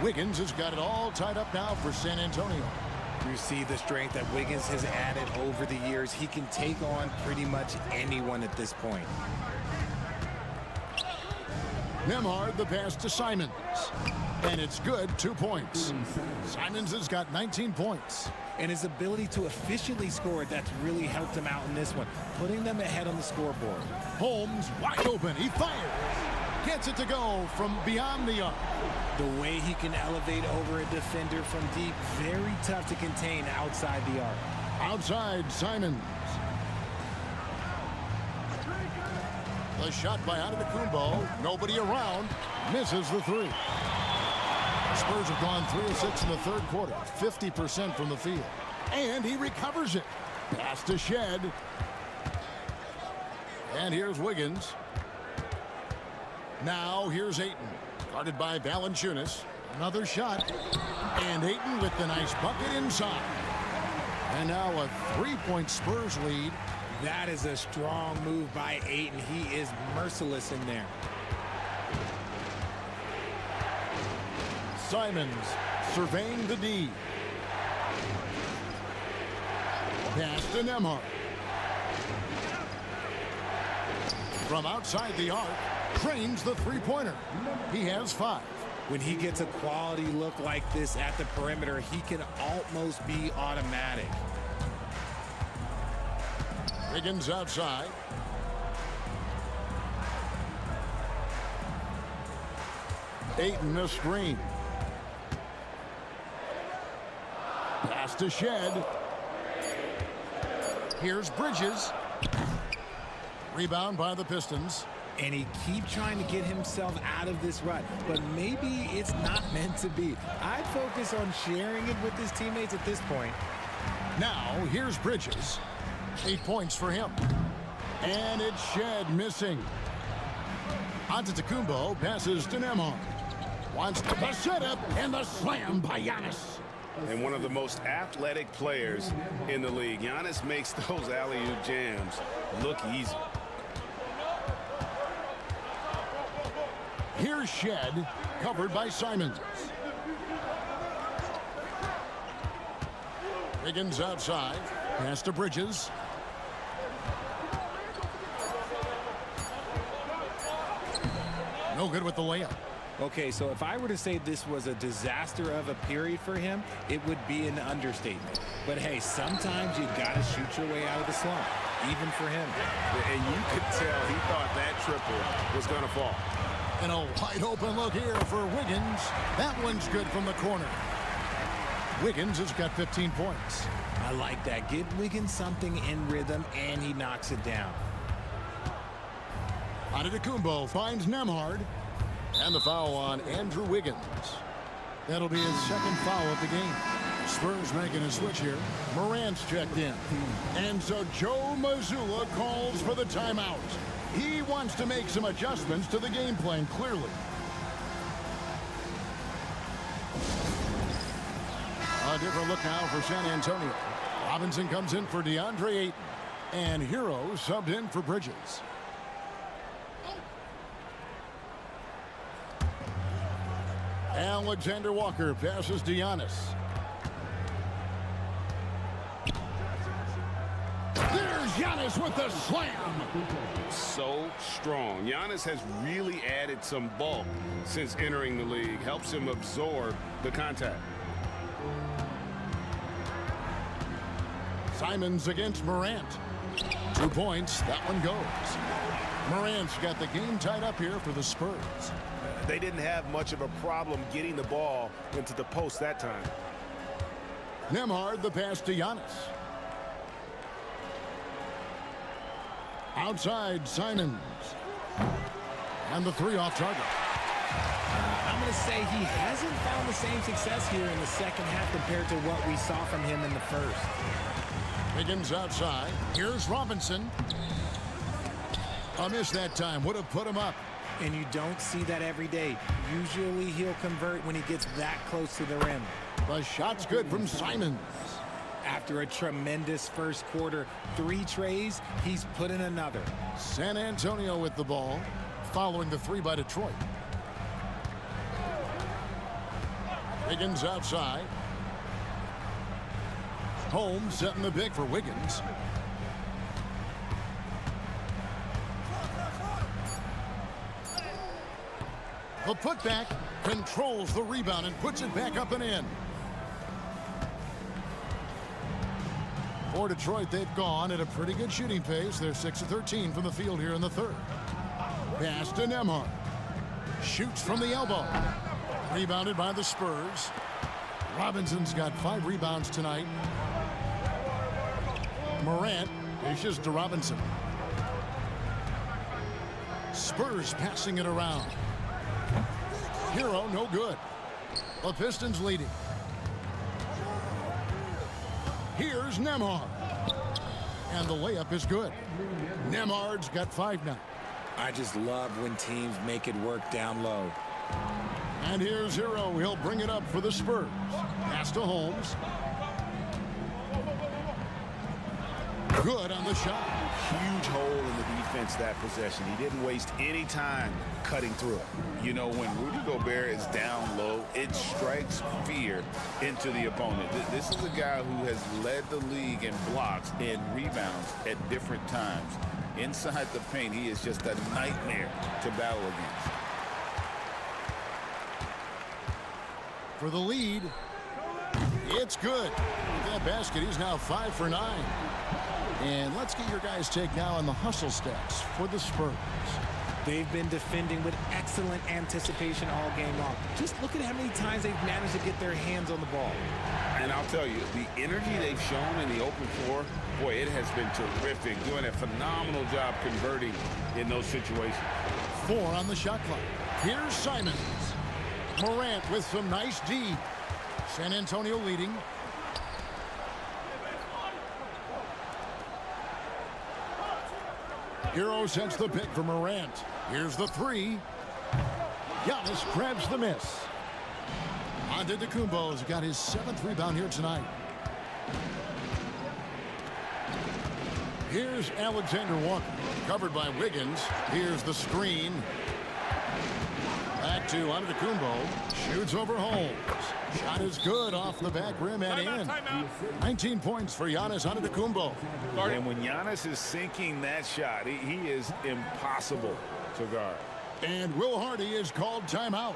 Wiggins has got it all tied up now for San Antonio. You see the strength that Wiggins has added over the years. He can take on pretty much anyone at this point. Nemhard the pass to Simons. And it's good, 2 points. Simons has got 19 points. And his ability to efficiently score, that's really helped him out in this one, putting them ahead on the scoreboard. Holmes wide open. He fires. Gets it to go from beyond the arc. The way he can elevate over a defender from deep, very tough to contain outside the arc. Outside, Simons. The shot by Antetokounmpo. Nobody around. Misses the three. Spurs have gone 3 of 6 in the third quarter. 50% from the field. And he recovers it. Pass to Shed. And here's Wiggins. Now here's Ayton. Guarded by Valanciunas. Another shot. And Ayton with the nice bucket inside. And now a 3-point Spurs lead. That is a strong move by Ayton. He is merciless in there. Simons surveying the D. Pass to Nemhard. From outside the arc, trains the three-pointer. He has 5. When he gets a quality look like this at the perimeter, he can almost be automatic. Wiggins outside. Ayton a screen. Pass to Shed. Here's Bridges. Rebound by the Pistons. And he keeps trying to get himself out of this rut, but maybe it's not meant to be. I'd focus on sharing it with his teammates at this point. Now here's Bridges. 8 points for him. And it's Shed missing. Antetokounmpo passes to Nemhard. Wants the setup and the slam by Giannis. And one of the most athletic players in the league. Giannis makes those alley-oop jams look easy. Here's Shed, covered by Simons. Wiggins outside. Pass to Bridges. No good with the layup. Okay, so if I were to say this was a disaster of a period for him, it would be an understatement. But hey, sometimes you gotta shoot your way out of the slump, even for him. And you could tell he thought that triple was gonna fall. And a wide open look here for Wiggins. That one's good from the corner. Wiggins has got 15 points. I like that. Give Wiggins something in rhythm, and he knocks it down. Antetokounmpo finds Nemhard. And the foul on Andrew Wiggins. That'll be his second foul of the game. Spurs making a switch here. Morant's checked in. And so Joe Mazzulla calls for the timeout. He wants to make some adjustments to the game plan, clearly. A different look now for San Antonio. Robinson comes in for DeAndre Ayton. And Hero subbed in for Bridges. Alexander Walker passes to Giannis. There's Giannis with the slam. So strong. Giannis has really added some bulk since entering the league. Helps him absorb the contact. Simons against Morant. 2 points. That one goes. Morant's got the game tied up here for the Spurs. They didn't have much of a problem getting the ball into the post that time. Nemhard the pass to Giannis. Outside Simons. And the 3 off target. I'm going to say he hasn't found the same success here in the second half compared to what we saw from him in the first. Wiggins outside. Here's Robinson. A miss that time. Would have put him up. And you don't see that every day. Usually he'll convert when he gets that close to the rim. The shot's good from Simons. After a tremendous first quarter, 3 trays, he's put in another. San Antonio with the ball, following the 3 by Detroit. Wiggins outside. Holmes setting the big for Wiggins. The putback controls the rebound and puts it back up and in. For Detroit, they've gone at a pretty good shooting pace. They're 6 of 13 from the field here in the third. Pass to Nembhard. Shoots from the elbow. Rebounded by the Spurs. Robinson's got 5 rebounds tonight. Morant dishes to Robinson. Spurs passing it around. Hero, no good. The Pistons leading. Here's Nembhard. And the layup is good. Nembhard's got 5 now. I just love when teams make it work down low. And here's Hero. He'll bring it up for the Spurs. Pass to Holmes. Good on the shot. Huge hole in the defense that possession. He didn't waste any time cutting through it. You know, when Rudy Gobert is down low, it strikes fear into the opponent. This is a guy who has led the league in blocks and rebounds at different times. Inside the paint, he is just a nightmare to battle against. For the lead, it's good. With that basket, he's now 5 for 9. And let's get your guys' take now on the hustle stats for the Spurs. They've been defending with excellent anticipation all game long. Just look at how many times they've managed to get their hands on the ball. And I'll tell you, the energy they've shown in the open floor, boy, it has been terrific. Doing a phenomenal job converting in those situations. 4 on the shot clock. Here's Simons. Morant with some nice D. San Antonio leading. Hero sends the pick for Morant. Here's the 3. Giannis grabs the miss. Antetokounmpo's got his 7th rebound here tonight. Here's Alexander Walker, covered by Wiggins. Here's the screen. Back to Antetokounmpo. Shoots over Holmes. Shot is good off the back rim and in. 19 points for Giannis Antetokounmpo. And when Giannis is sinking that shot, he is impossible to guard. And Will Hardy is called timeout.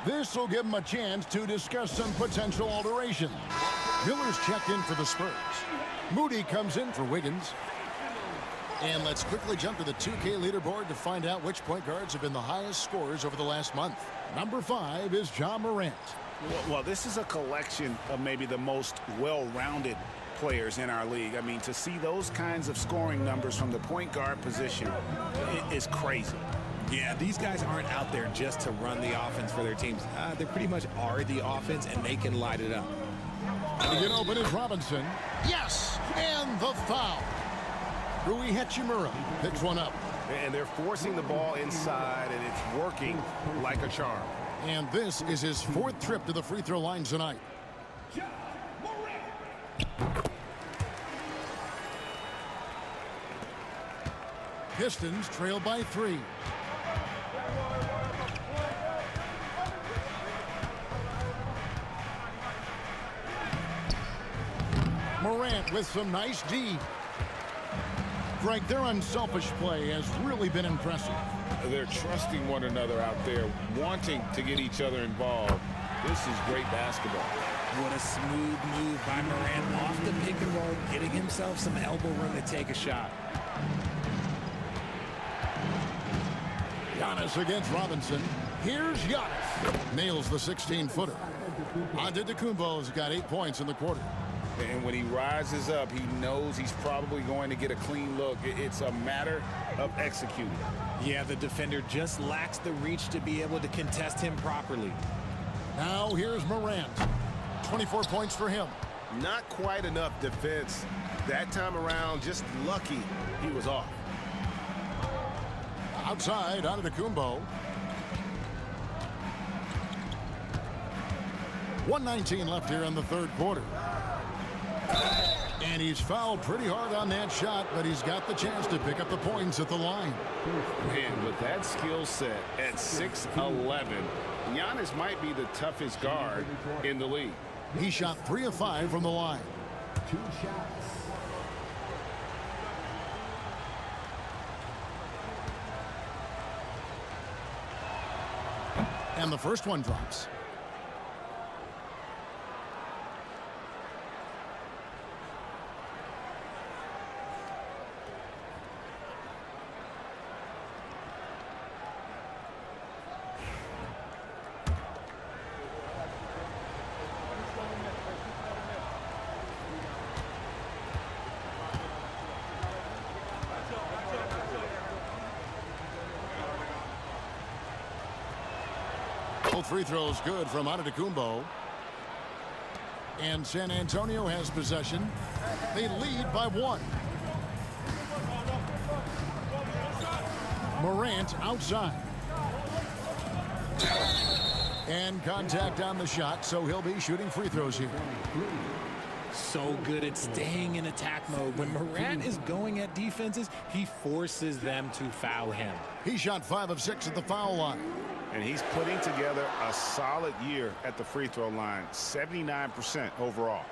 This will give him a chance to discuss some potential alterations. Miller's checked in for the Spurs. Moody comes in for Wiggins. And let's quickly jump to the 2K leaderboard to find out which point guards have been the highest scorers over the last month. Number 5 is Ja Morant. Well, this is a collection of maybe the most well-rounded players in our league. I mean, to see those kinds of scoring numbers from the point guard position is crazy. Yeah, these guys aren't out there just to run the offense for their teams. They pretty much are the offense, and they can light it up. To get open is Robinson. Yes, and the foul. Rui Hachimura picks one up. And they're forcing the ball inside, and it's working like a charm. And this is his 4th trip to the free throw line tonight. Pistons trail by 3. Morant with some nice D. Greg, their unselfish play has really been impressive. They're trusting one another out there, wanting to get each other involved. This is great basketball. What a smooth move by Morant off the pick and roll, getting himself some elbow room to take a shot. Giannis against Robinson. Here's Giannis. Nails the 16-footer. Antetokounmpo's got 8 points in the quarter. And when he rises up, he knows he's probably going to get a clean look. It's a matter of executing. Yeah, the defender just lacks the reach to be able to contest him properly. Now here's Morant. 24 points for him. Not quite enough defense that time around. Just lucky he was off. Outside, Antetokounmpo. 1:19 left here in the third quarter. And he's fouled pretty hard on that shot, but he's got the chance to pick up the points at the line. Man, with that skill set at 6'11", Giannis might be the toughest guard in the league. He shot 3 of 5 from the line. 2 shots. And the first one drops. Both free throws good from Antetokounmpo. And San Antonio has possession. They lead by 1. Morant outside. And contact on the shot, so he'll be shooting free throws here. So good at staying in attack mode. When Morant is going at defenses, he forces them to foul him. He shot 5 of 6 at the foul line. And he's putting together a solid year at the free throw line, 79% overall.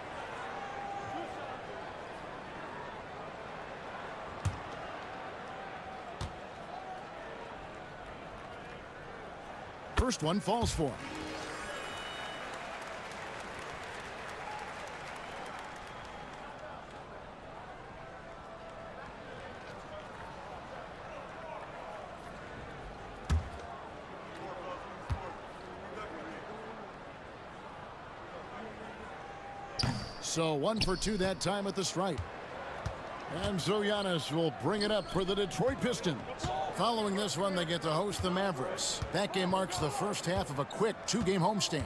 First one falls for him. So 1 for 2 that time at the stripe. And so Giannis will bring it up for the Detroit Pistons. Following this one, they get to host the Mavericks. That game marks the first half of a quick 2-game homestand.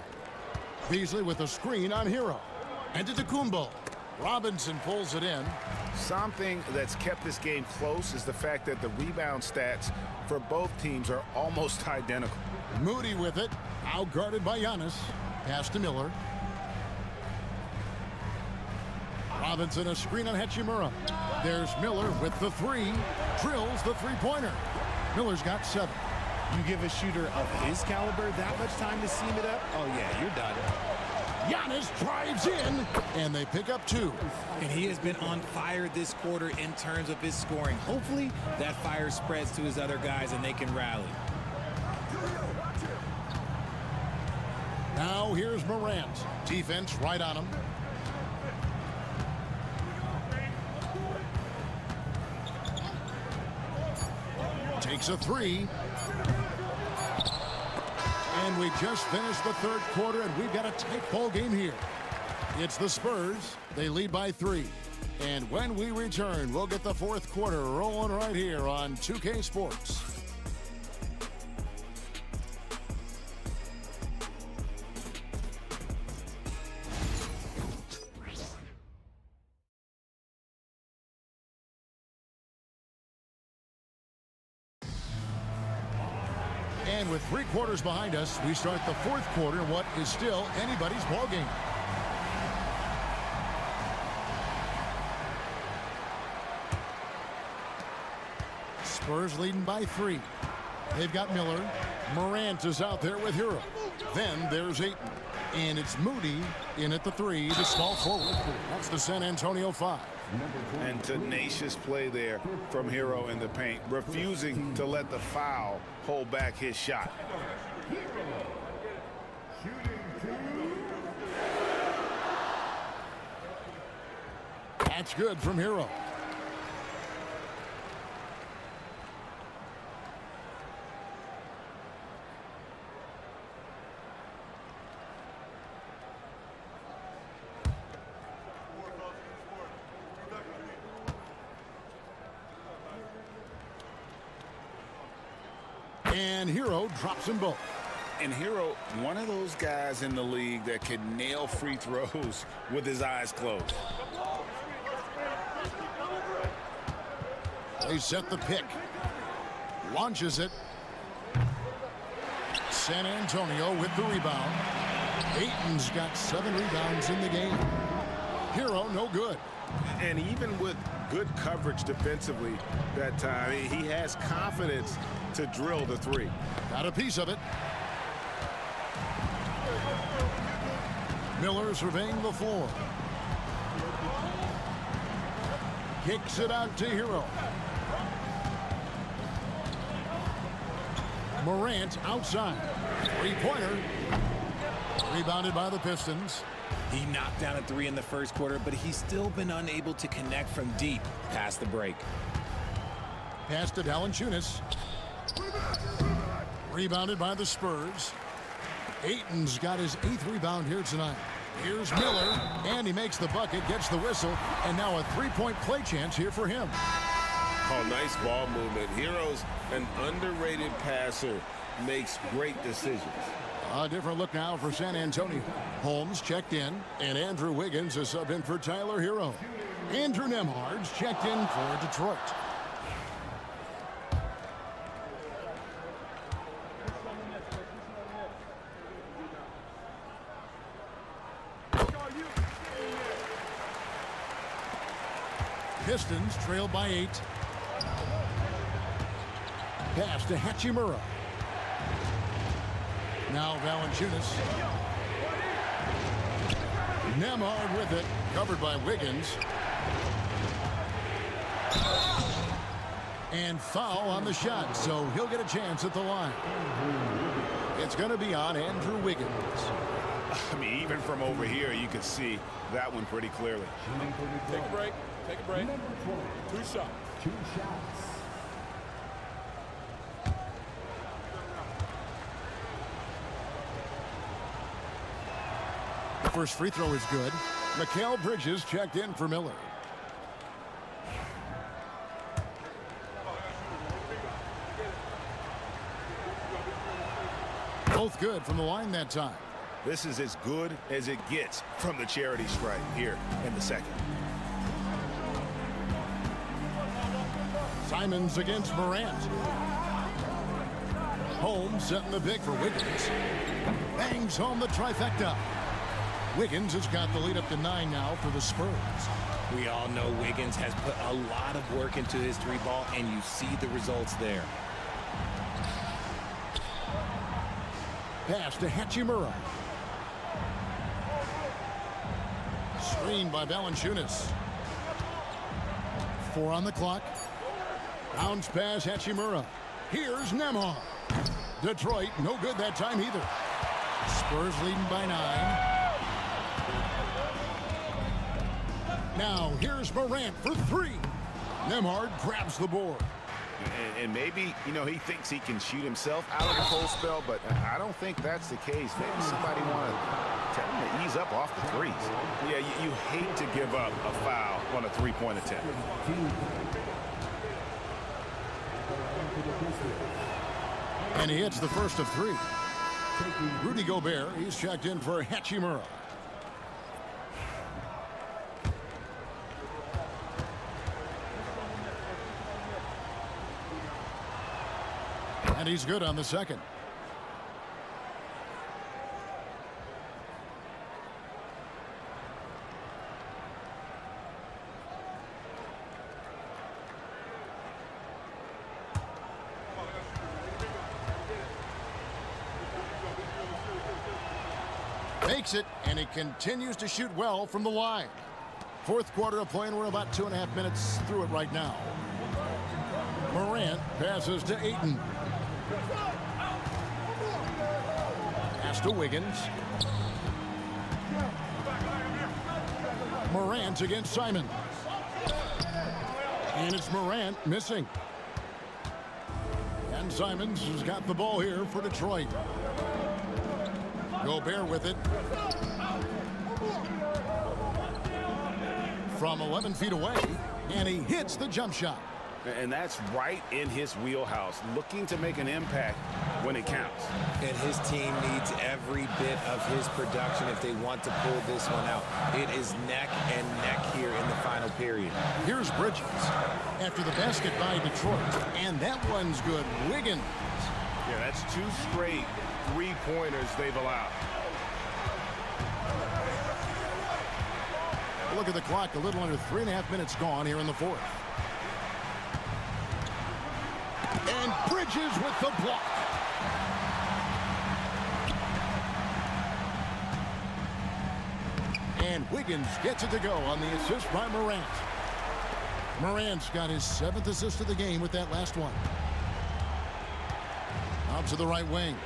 Beasley with a screen on Hero. And Antetokounmpo. Robinson pulls it in. Something that's kept this game close is the fact that the rebound stats for both teams are almost identical. Moody with it. Outguarded by Giannis. Pass to Miller. Robinson a screen on Hachimura. There's Miller with the 3. Drills the three-pointer. Miller's got 7. You give a shooter of his caliber that much time to seam it up, oh yeah, you're done. Giannis drives in, and they pick up 2. And he has been on fire this quarter in terms of his scoring. Hopefully that fire spreads to his other guys and they can rally. Now here's Morant. Defense right on him. Takes a 3. And we just finished the third quarter, and we've got a tight ball game here. It's the Spurs. They lead by 3. And when we return, we'll get the fourth quarter rolling right here on 2K Sports. And with 3 quarters behind us, we start the fourth quarter in what is still anybody's ball game. Spurs leading by 3. They've got Miller. Morant is out there with Hero. Then there's Ayton. And it's Moody in at the 3, the small forward. That's the San Antonio 5. And tenacious play there from Hero in the paint, refusing to let the foul hold back his shot. That's good from Hero. And Hero drops them both. And Hero, one of those guys in the league that can nail free throws with his eyes closed. They set the pick. Launches it. San Antonio with the rebound. Ayton's got 7 rebounds in the game. Hero, no good. And even with good coverage defensively that time, he has confidence to drill the three. Got a piece of it. Miller surveying the floor. Kicks it out to Hero. Morant outside. Three-pointer. Rebounded by the Pistons. He knocked down a 3 in the first quarter, but he's still been unable to connect from deep past the break. Pass to Valanciunas. Rebounded by the Spurs. Ayton's got his 8th rebound here tonight. Here's Miller, and he makes the bucket, gets the whistle, and now a 3-point play chance here for him. Oh, nice ball movement. Hero's an underrated passer, makes great decisions. A different look now for San Antonio. Holmes checked in, and Andrew Wiggins is sub in for Tyler Hero. Andrew Nembhard's checked in for Detroit. Pistons trailed by 8. Pass to Hachimura. Now Valanciunas. Nembhard with it, covered by Wiggins. And foul on the shot, so he'll get a chance at the line. It's going to be on Andrew Wiggins. I mean, even from over here, you can see that one pretty clearly. Take a break. Take a break. 2 shots. 2 shots. First free throw is good. Mikal Bridges checked in for Miller. Both good from the line that time. This is as good as it gets from the charity stripe here in the second. Simons against Morant. Holmes setting the pick for Wiggins. Bangs home the trifecta. Wiggins has got the lead up to 9 now for the Spurs. We all know Wiggins has put a lot of work into his 3-ball, and you see the results there. Pass to Hachimura. Screen by Valanciunas. 4 on the clock. Bounce pass Hachimura. Here's Nembhard. Detroit, no good that time either. Spurs leading by 9. Now here's Morant for 3. Nembhard grabs the board. And maybe, you know, he thinks he can shoot himself out of the cold spell, but I don't think that's the case. Maybe somebody want to tell him to ease up off the threes. Yeah, you hate to give up a foul on a 3-point attempt. And he hits the first of 3. Rudy Gobert, he's checked in for Hachimura. And he's good on the second. Makes it, and he continues to shoot well from the line. Fourth quarter of play, and we're about 2.5 minutes through it right now. Morant passes to Ayton. Pass to Wiggins. Morant against Simon. And it's Morant missing. And Simons has got the ball here for Detroit. Gobert with it. From 11 feet away, and he hits the jump shot. And that's right in his wheelhouse, looking to make an impact when it counts. And his team needs every bit of his production if they want to pull this one out. It is neck and neck here in the final period. Here's Bridges after the basket by Detroit, and that one's good. Wiggins. Yeah, that's 2 straight 3-pointers they've allowed. Look at the clock, a little under 3.5 minutes gone here in the fourth. And Bridges with the block. And Wiggins gets it to go on the assist by Morant. Morant's got his 7th assist of the game with that last one. Out to the right wing.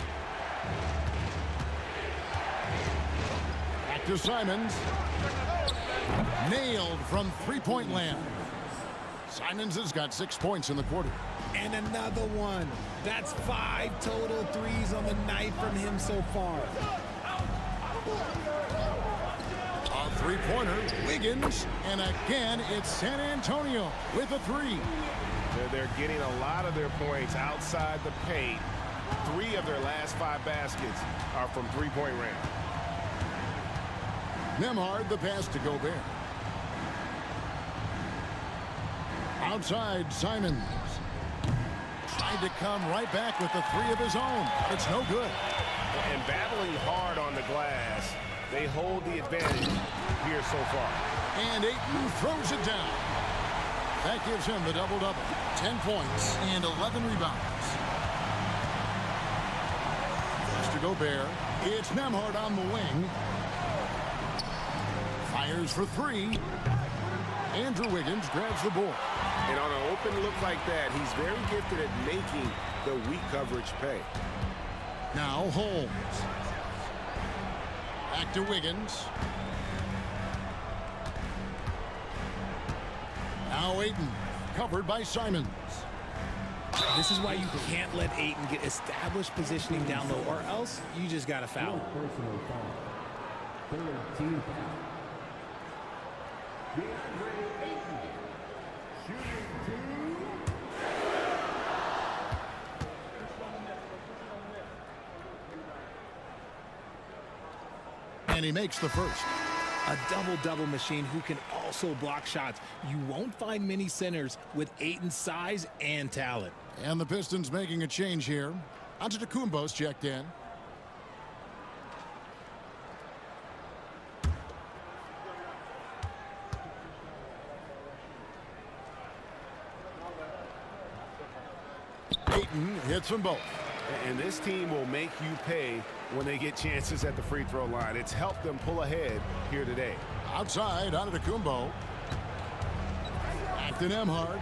Back to Simons. Nailed from three-point land. Simons has got 6 points in the quarter. And another one. That's 5 total threes on the night from him so far. A three-pointer, Wiggins, and again it's San Antonio with a 3. They're getting a lot of their points outside the paint. 3 of their last 5 baskets are from three-point range. Nembhard, the pass to Gobert. Outside, Simons. Tried to come right back with the 3 of his own. It's no good. And battling hard on the glass, they hold the advantage here so far. And Ayton throws it down. That gives him the double-double. 10 points and 11 rebounds. Pass to Gobert. It's Nembhard on the wing. Fires for 3. Andrew Wiggins grabs the board. And on an open look like that, he's very gifted at making the weak coverage pay. Now Holmes. Back to Wiggins. Now Ayton, covered by Simons. This is why you can't let Ayton get established positioning down low, or else you just got to foul. Personal foul. Third team foul. DeAndre Ayton. Shooting 2. And he makes the first. A double-double machine who can also block shots. You won't find many centers with Ayton's size and talent. And the Pistons making a change here. Antetokounmpo's checked in. Ayton hits them both. And this team will make you pay when they get chances at the free throw line. It's helped them pull ahead here today. Outside, Antetokounmpo. Back to Nembhard.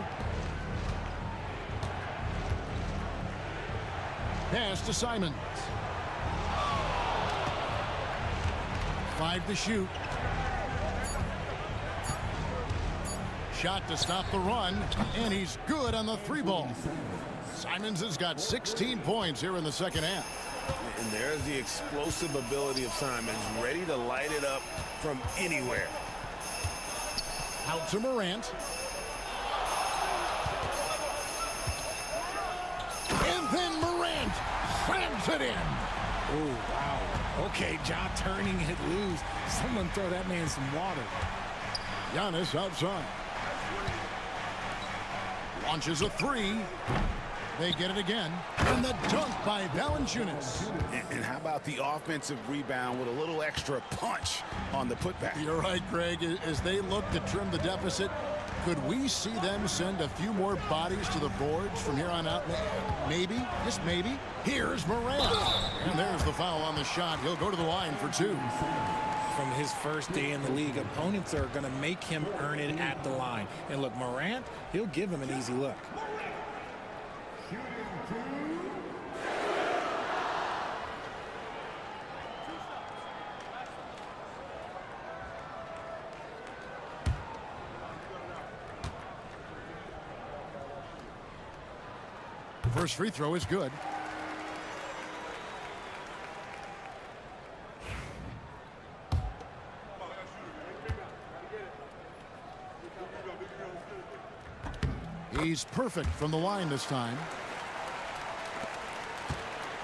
Pass to Simons. 5 to shoot. Shot to stop the run, and he's good on the 3-ball. Simons has got 16 points here in the second half. And there's the explosive ability of Simons, ready to light it up from anywhere. Out to Morant. And then Morant slams it in. Oh, wow. Okay, Ja turning it loose. Someone throw that man some water. Giannis outside. Launches a 3. They get it again. And the dunk by Valanciunas. And how about the offensive rebound with a little extra punch on the putback? You're right, Greg. As they look to trim the deficit, could we see them send a few more bodies to the boards from here on out? Maybe, just maybe. Here's Morant. And there's the foul on the shot. He'll go to the line for 2. From his first day in the league, opponents are going to make him earn it at the line. And look, Morant, he'll give him an easy look. First free throw is good. He's perfect from the line this time.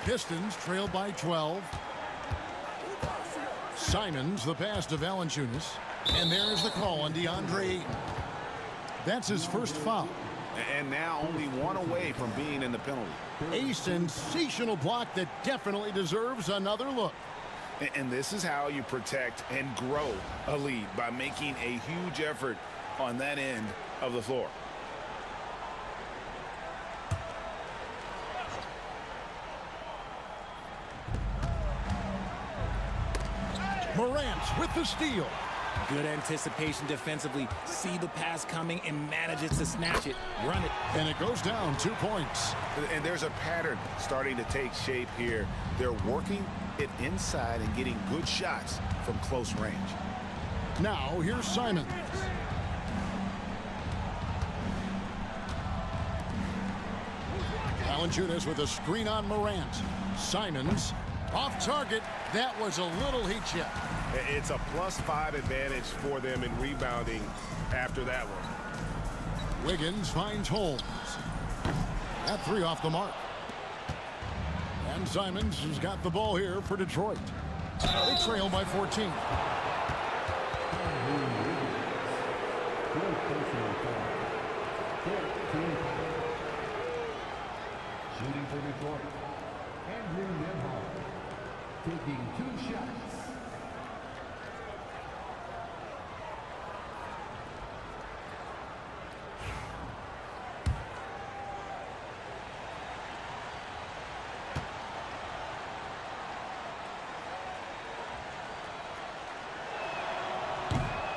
Pistons trail by 12. Simons, the pass to Valanciunas. And there's the call on DeAndre Ayton. That's his first foul. And now only 1 away from being in the penalty. A sensational block that definitely deserves another look. And this is how you protect and grow a lead, by making a huge effort on that end of the floor. Morant with the steal. Good anticipation defensively. See the pass coming and manages to snatch it. Run it. And it goes down 2 points. And there's a pattern starting to take shape here. They're working it inside and getting good shots from close range. Now here's Simons. Valanciunas with a screen on Morant. Simons off target. That was a little heat check. It's a +5 advantage for them in rebounding after that one. Wiggins finds Holmes. That 3 off the mark. And Simons has got the ball here for Detroit. They trail by 14. Shooting for Detroit. Andrew Nembhard taking 2 shots.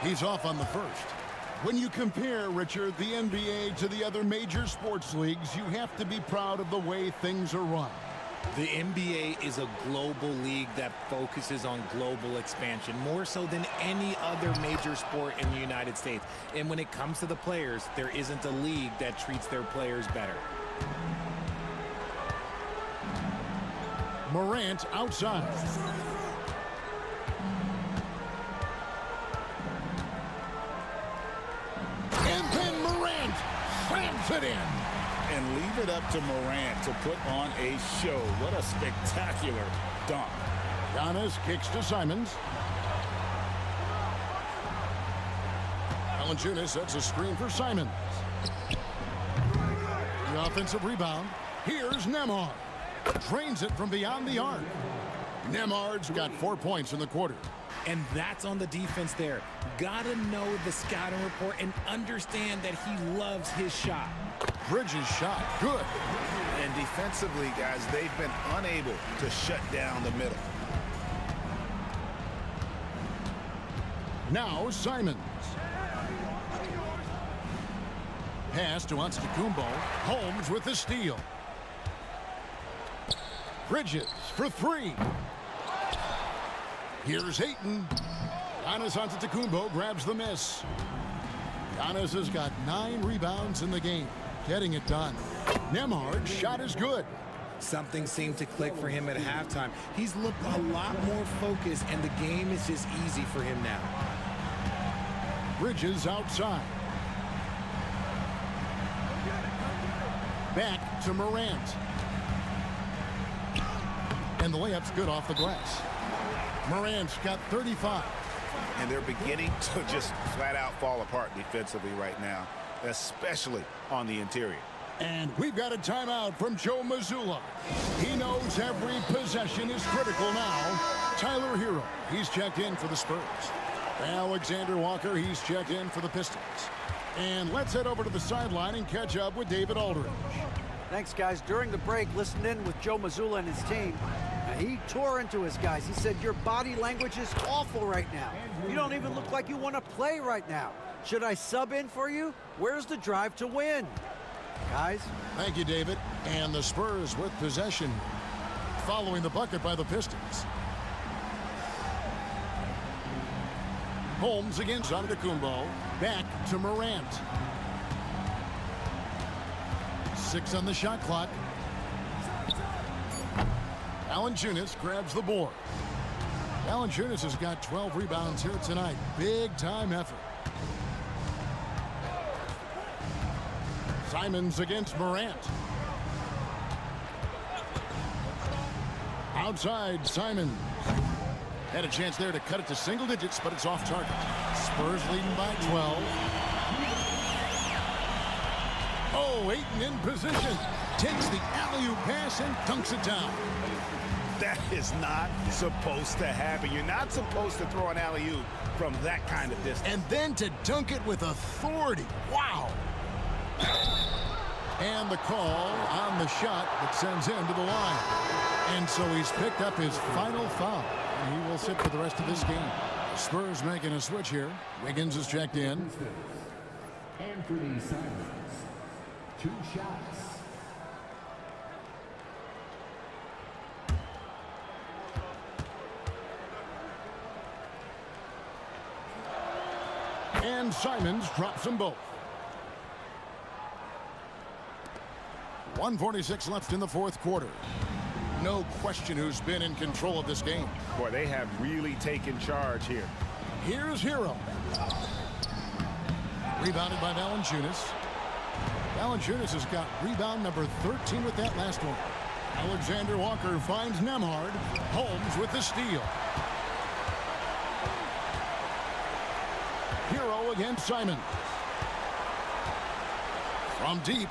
He's off on the first. When you compare, Richard, the NBA to the other major sports leagues, you have to be proud of the way things are run. The NBA is a global league that focuses on global expansion, more so than any other major sport in the United States. And when it comes to the players, there isn't a league that treats their players better. Morant outside. And then Morant slams it in. And leave it up to Morant to put on a show. What a spectacular dunk. Giannis kicks to Simons. Valanciunas sets a screen for Simons. The offensive rebound. Here's Nembhard. Drains it from beyond the arc. Nembhard's got 4 points in the quarter. And that's on the defense there. Gotta know the scouting report and understand that he loves his shot. Bridges shot. Good. And defensively, guys, they've been unable to shut down the middle. Now Simons. Pass to Antetokounmpo. Holmes with the steal. Bridges for 3. Here's Ayton. Giannis Antetokounmpo grabs the miss. Giannis has got 9 rebounds in the game, getting it done. Nembhard's shot is good. Something seemed to click for him at halftime. He's looked a lot more focused, and the game is just easy for him now. Bridges outside. Back to Morant. And the layup's good off the glass. Morant's got 35. And they're beginning to just flat out fall apart defensively right now, especially on the interior. And we've got a timeout from Joe Mazzulla. He knows every possession is critical now. Tyler Hero, he's checked in for the Spurs. Alexander Walker, he's checked in for the Pistons. And let's head over to the sideline and catch up with David Aldridge. Thanks, guys. During the break, listened in with Joe Mazzulla and his team. He tore into his guys. He said, your body language is awful right now. You don't even look like you want to play right now. Should I sub in for you? Where's the drive to win? Guys? Thank you, David. And the Spurs with possession following the bucket by the Pistons. Holmes against Antetokounmpo. Back to Morant. 6 on the shot clock. Valanciunas grabs the board. Valanciunas has got 12 rebounds here tonight. Big time effort. Simons against Morant. Outside, Simons. Had a chance there to cut it to single digits, but it's off target. Spurs leading by 12. Oh, Ayton in position. Takes the alley-oop pass and dunks it down. That is not supposed to happen. You're not supposed to throw an alley-oop from that kind of distance. And then to dunk it with authority. Wow. And the call on the shot that sends him to the line. And so he's picked up his final foul. And he will sit for the rest of this game. Spurs making a switch here. Wiggins is checked in. Anthony Simons, 2 shots. And Simons drops them both. 1:46 left in the fourth quarter. No question who's been in control of this game. Boy, they have really taken charge here. Here's Hero. Rebounded by Valanciunas. Valanciunas has got rebound number 13 with that last one. Alexander Walker finds Nembhard. Holmes with the steal. Hero against Simon. From deep.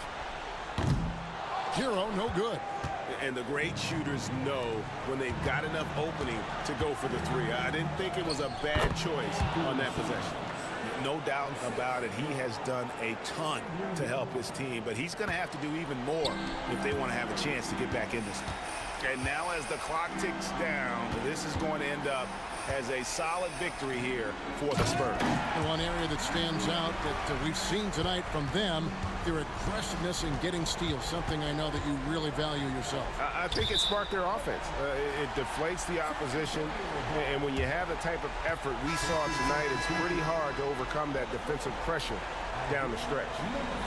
Hero no good. And the great shooters know when they've got enough opening to go for the three. I didn't think it was a bad choice on that possession. No doubt about it. He has done a ton to help his team, but he's going to have to do even more if they want to have a chance to get back in this one. And now as the clock ticks down, this is going to end up as a solid victory here for the Spurs. The one area that stands out that we've seen tonight from them, their aggressiveness in getting steals, something I know that you really value yourself. I think it sparked their offense. It deflates the opposition, and when you have the type of effort we saw tonight, it's pretty hard to overcome that defensive pressure down the stretch.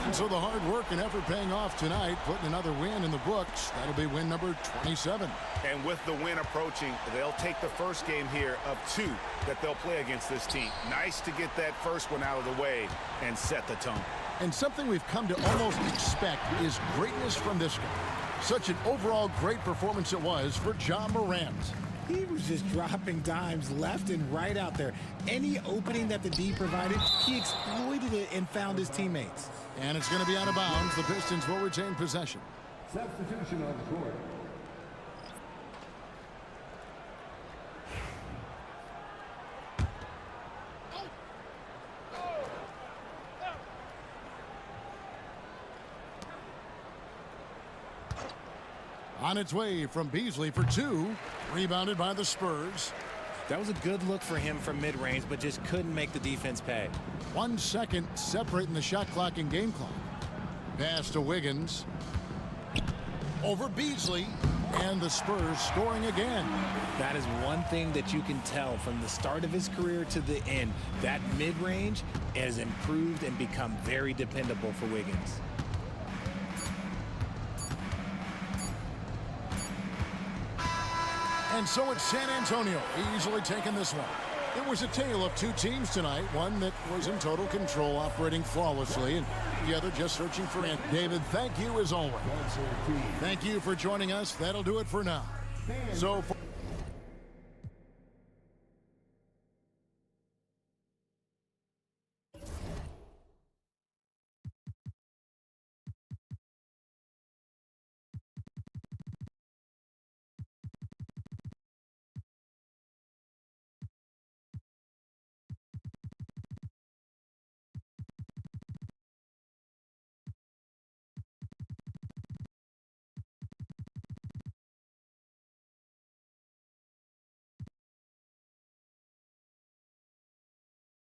And so the hard work and effort paying off tonight, putting another win in the books. That'll be win number 27. And with the win approaching, they'll take the first game here of 2 that they'll play against this team. Nice to get that first one out of the way and set the tone. And something we've come to almost expect is greatness from this guy. Such an overall great performance it was for Ja Morant. He was just dropping dimes left and right out there. Any opening that the D provided, he exploited it and found his teammates. And it's going to be out of bounds. The Pistons will retain possession. Substitution on the court. On its way from Beasley for 2. Rebounded by the Spurs. That was a good look for him from mid-range, but just couldn't make the defense pay. 1 second separating the shot clock and game clock. Pass to Wiggins. Over Beasley. And the Spurs scoring again. That is one thing that you can tell from the start of his career to the end. That mid-range has improved and become very dependable for Wiggins. And so it's San Antonio easily taking this one. It was a tale of 2 teams tonight, one that was in total control, operating flawlessly, and the other just searching for it. David, thank you as always. Thank you for joining us. That'll do it for now. So for